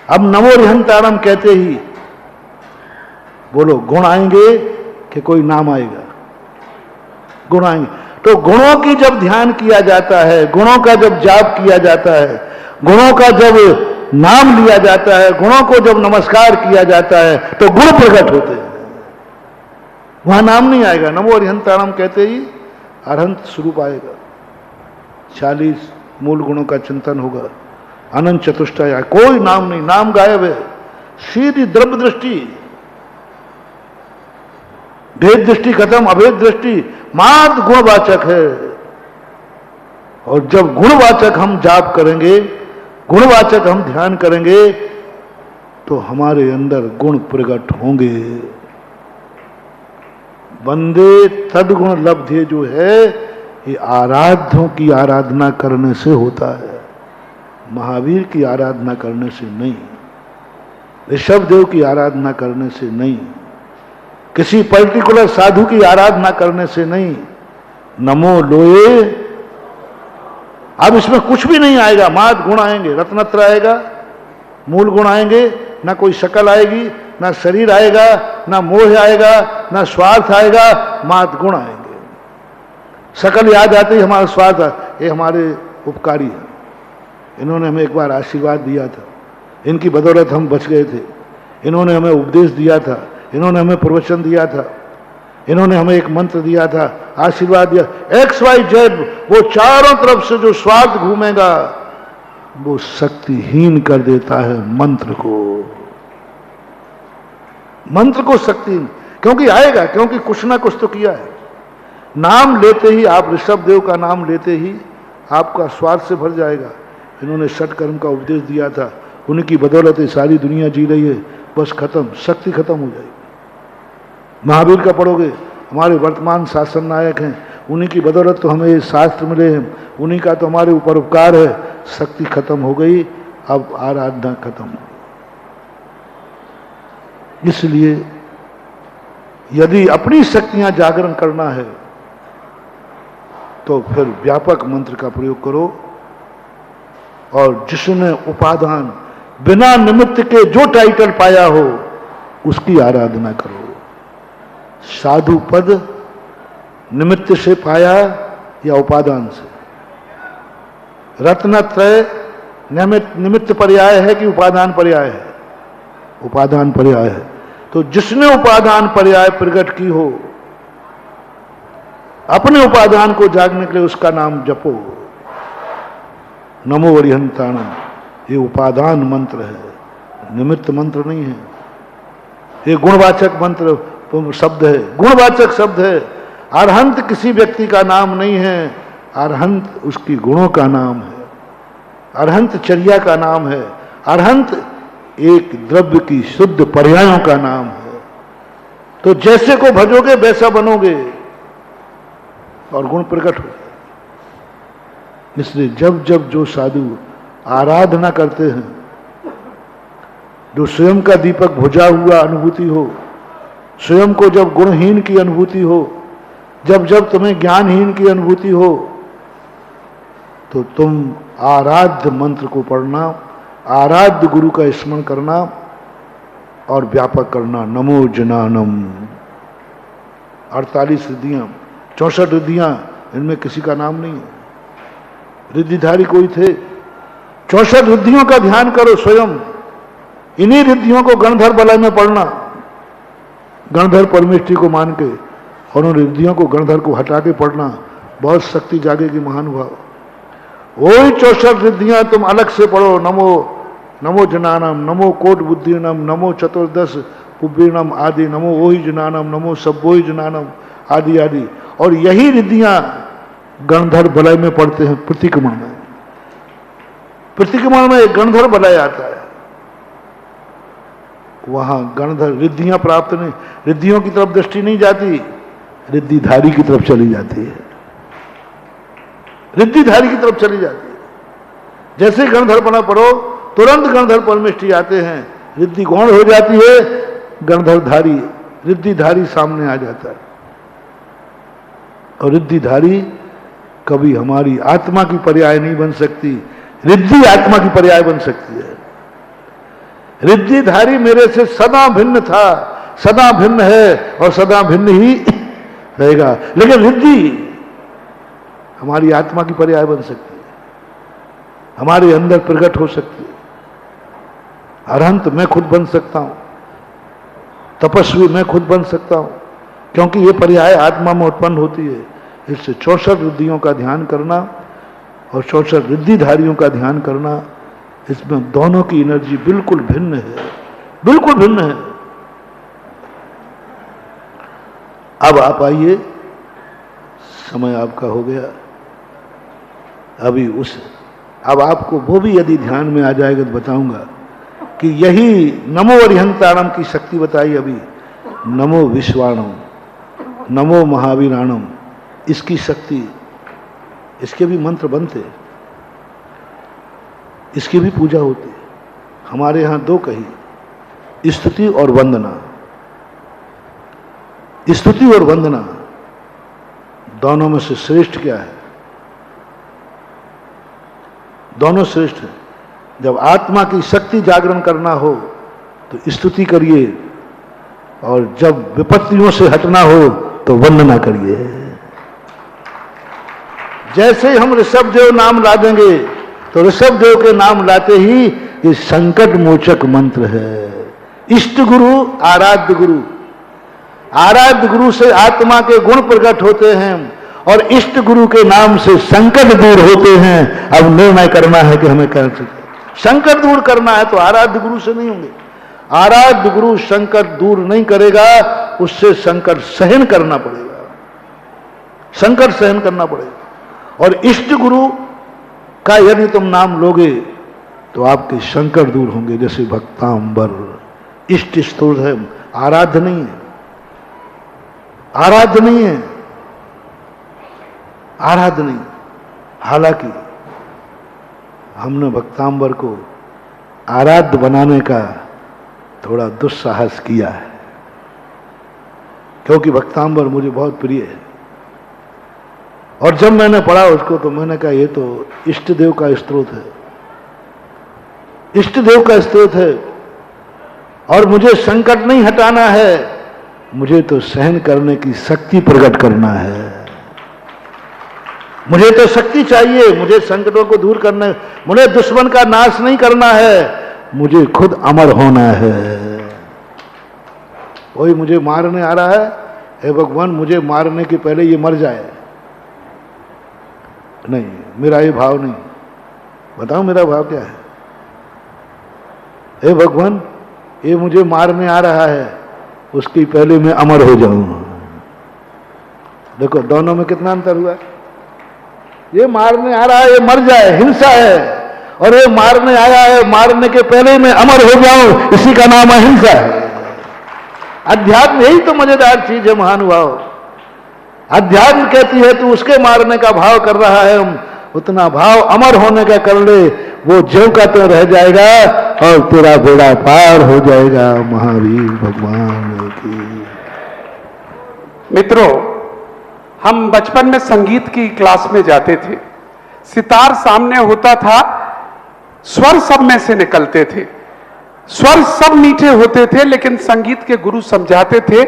अब नमो अरहंतारम कहते ही बोलो गुण आएंगे कि कोई नाम आएगा? गुण आएंगे। तो गुणों की जब ध्यान किया जाता है, गुणों का जब जाप किया जाता है, गुणों का जब नाम लिया जाता है, गुणों को जब नमस्कार किया जाता है, तो गुण प्रकट होते हैं, वहां नाम नहीं आएगा। नमो अरहंतारम कहते ही अरहंत स्वरूप आएगा, 40 मूल गुणों का चिंतन होगा, अनंत चतुष्टय, कोई नाम नहीं, नाम गायब है, सीधी द्रव्य दृष्टि, भेद दृष्टि खत्म, अभेद दृष्टि, मात्र गुणवाचक है। और जब गुणवाचक हम जाप करेंगे, गुणवाचक हम ध्यान करेंगे, तो हमारे अंदर गुण प्रकट होंगे। वंदे तद्गुण लब्धे जो है, ये आराध्यों की आराधना करने से होता है, महावीर की आराधना करने से नहीं, ऋषभ देव की आराधना करने से नहीं, किसी पर्टिकुलर साधु की आराधना करने से नहीं। नमो लोए, अब इसमें कुछ भी नहीं आएगा, मात्र गुण आएंगे, रत्नत्र आएगा, मूल गुण आएंगे, ना कोई शकल आएगी, ना शरीर आएगा, ना मोह आएगा, ना स्वार्थ आएगा, मात्र गुण आएंगे। शकल याद आते ही हमारा स्वार्थ, ये हमारे उपकारी है, इन्होंने हमें एक बार आशीर्वाद दिया था, इनकी बदौलत हम बच गए थे, इन्होंने हमें उपदेश दिया था, इन्होंने हमें प्रवचन दिया था, इन्होंने हमें एक मंत्र दिया था, आशीर्वाद दिया, XYZ, वो चारों तरफ से जो स्वार्थ घूमेगा वो शक्तिहीन कर देता है मंत्र को। मंत्र को शक्तिहीन क्योंकि आएगा, क्योंकि कुछ ना कुछ तो किया है। नाम लेते ही, आप ऋषभ देव का नाम लेते ही आपका स्वार्थ से भर जाएगा। इन्होंने षट कर्म का उपदेश दिया था, उनकी बदौलत सारी दुनिया जी रही है, बस खत्म, शक्ति खत्म हो जाएगी। महावीर का पढ़ोगे, हमारे वर्तमान शासन नायक हैं, उन्हीं की बदौलत तो हमें शास्त्र मिले हैं, उन्हीं का तो हमारे ऊपर उपकार है, शक्ति खत्म हो गई, अब आराधना खत्म हो गई। इसलिए यदि अपनी शक्तियां जागरण करना है तो फिर व्यापक मंत्र का प्रयोग करो, और जिसने उपादान बिना निमित्त के जो टाइटल पाया हो उसकी आराधना करो। साधु पद निमित्त से पाया या उपादान से? रत्नत्रय निमित्त पर्याय है कि उपादान पर्याय है? उपादान पर्याय है। तो जिसने उपादान पर्याय प्रकट की हो, अपने उपादान को जागने के लिए उसका नाम जपो। नमो अरहंतारम, ये उपादान मंत्र है, निमित्त मंत्र नहीं है। ये गुणवाचक मंत्र शब्द है, गुणवाचक शब्द है। अरहंत किसी व्यक्ति का नाम नहीं है, अरहंत उसकी गुणों का नाम है, अरहंत चर्या का नाम है, अरहंत एक द्रव्य की शुद्ध पर्यायों का नाम है। तो जैसे को भजोगे वैसा बनोगे और गुण प्रकट हो। इसलिए जब जब जो साधु आराधना करते हैं, जो स्वयं का दीपक बुझा हुआ अनुभूति हो, स्वयं को जब गुणहीन की अनुभूति हो, जब जब तुम्हें ज्ञानहीन की अनुभूति हो, तो तुम आराध्य मंत्र को पढ़ना, आराध्य गुरु का स्मरण करना और व्यापक करना। नमो जनानम। 48 रिद्धियां, 64 रिद्धियां, इनमें किसी का नाम नहीं है। रिद्धिधारी कोई थे? 64 रिद्धियों का ध्यान करो स्वयं। इन्हीं रिद्धियों को गणधर बलय में पढ़ना, गणधर परमेष्ठी को मान के, और उन रिद्धियों को गणधर को हटा के पढ़ना, बहुत शक्ति जागेगी महानुभाव। वही 64 रिद्धियां तुम अलग से पढ़ो। नमो नमो जनानम, नमो कोट बुद्धिनम, नमो चतुर्दश पुब्बीनम आदि, नमो वही जनानम, नमो सब्बोही जनानम आदि आदि। और यही रिद्धियां गणधर बलय में पढ़ते हैं। प्रतिक्रमण में, प्रतिक्रमण में एक गणधर बलय आता है, वहां गणधर रिद्धियां प्राप्त नहीं, रिद्धियों की तरफ दृष्टि नहीं जाती, रिद्धिधारी की तरफ चली जाती है, रिद्धिधारी की तरफ चली जाती है। जैसे गणधर बना पढ़ो, तुरंत गणधर परमेष्ठी आते हैं, रिद्धि गौण हो जाती है, गणधरधारी रिद्धिधारी सामने आ जाता है। और रिद्धिधारी कभी हमारी आत्मा की पर्याय नहीं बन सकती, रिद्धि आत्मा की पर्याय बन सकती है। रिद्धिधारी मेरे से सदा भिन्न था, सदा भिन्न है और सदा भिन्न ही रहेगा, लेकिन रिद्धि हमारी आत्मा की पर्याय बन सकती है, हमारे अंदर प्रकट हो सकती है। अरहंत मैं खुद बन सकता हूं, तपस्वी मैं खुद बन सकता हूं, क्योंकि ये पर्याय आत्मा में उत्पन्न होती है। इससे 64 रिद्धियों का ध्यान करना और 64 रिद्धिधारियों का ध्यान करना, इसमें दोनों की एनर्जी बिल्कुल भिन्न है, बिल्कुल भिन्न है। अब आप आइए, समय आपका हो गया अभी। अब आपको वो भी यदि ध्यान में आ जाएगा तो बताऊंगा कि यही नमो अरिहंताणम की शक्ति बताई अभी, नमो विश्वाणम, नमो महावीराणम, इसकी शक्ति, इसके भी मंत्र बनते, इसकी भी पूजा होती। हमारे यहां दो कही, स्तुति और वंदना। स्तुति और वंदना दोनों में से श्रेष्ठ क्या है? दोनों श्रेष्ठ है। जब आत्मा की शक्ति जागरण करना हो तो स्तुति करिए, और जब विपत्तियों से हटना हो तो वंदना करिए। जैसे हम ऋषभ देव नाम ला देंगे तो ऋषभ देव के नाम लाते ही ये संकट मोचक मंत्र है। इष्ट गुरु, आराध्य गुरु, आराध्य गुरु से आत्मा के गुण प्रकट होते हैं और इष्ट गुरु के नाम से संकट दूर होते हैं। अब निर्णय करना है कि हमें क्या चाहिए। संकट दूर करना है तो आराध्य गुरु से नहीं होंगे। आराध्य गुरु संकट दूर नहीं करेगा, उससे संकट सहन करना पड़ेगा, संकट सहन करना पड़ेगा। और इष्ट गुरु का यदि तुम नाम लोगे तो आपके संकट दूर होंगे। जैसे भक्तांबर, इष्ट स्तोत्र है, आराध्य नहीं है, आराध्य नहीं है, आराध्य नहीं। हालांकि हमने भक्तांबर को आराध्य बनाने का थोड़ा दुस्साहस किया है, क्योंकि भक्तांबर मुझे बहुत प्रिय है। और जब मैंने पढ़ा उसको तो मैंने कहा ये तो इष्ट देव का स्तोत्र है, इष्ट देव का स्तोत्र है, और मुझे संकट नहीं हटाना है, मुझे तो सहन करने की शक्ति प्रकट करना है। मुझे तो शक्ति चाहिए, मुझे संकटों को दूर करना है, मुझे दुश्मन का नाश नहीं करना है, मुझे खुद अमर होना है। कोई मुझे मारने आ रहा है, हे भगवान मुझे मारने के पहले ये मर जाए, नहीं, मेरा ये भाव नहीं। बताओ मेरा भाव क्या है? हे भगवान ये मुझे मारने आ रहा है, उसके पहले मैं अमर हो जाऊं। देखो दोनों में कितना अंतर हुआ। ये मारने आ रहा है, ये मर जाए, हिंसा है, और ये मारने आया है, मारने के पहले मैं अमर हो जाऊं, इसी का नाम अहिंसा है। अध्यात्म यही तो मजेदार चीज है महानुभाव। अध्यात्म कहती है तू उसके मारने का भाव कर रहा है, उतना भाव अमर होने का कर ले, वो ज्यों का त्यों रह जाएगा और तेरा बेड़ा पार हो जाएगा। महावीर भगवान की। मित्रों, हम बचपन में संगीत की क्लास में जाते थे। सितार सामने होता था, स्वर सब में से निकलते थे, स्वर सब मीठे होते थे, लेकिन संगीत के गुरु समझाते थे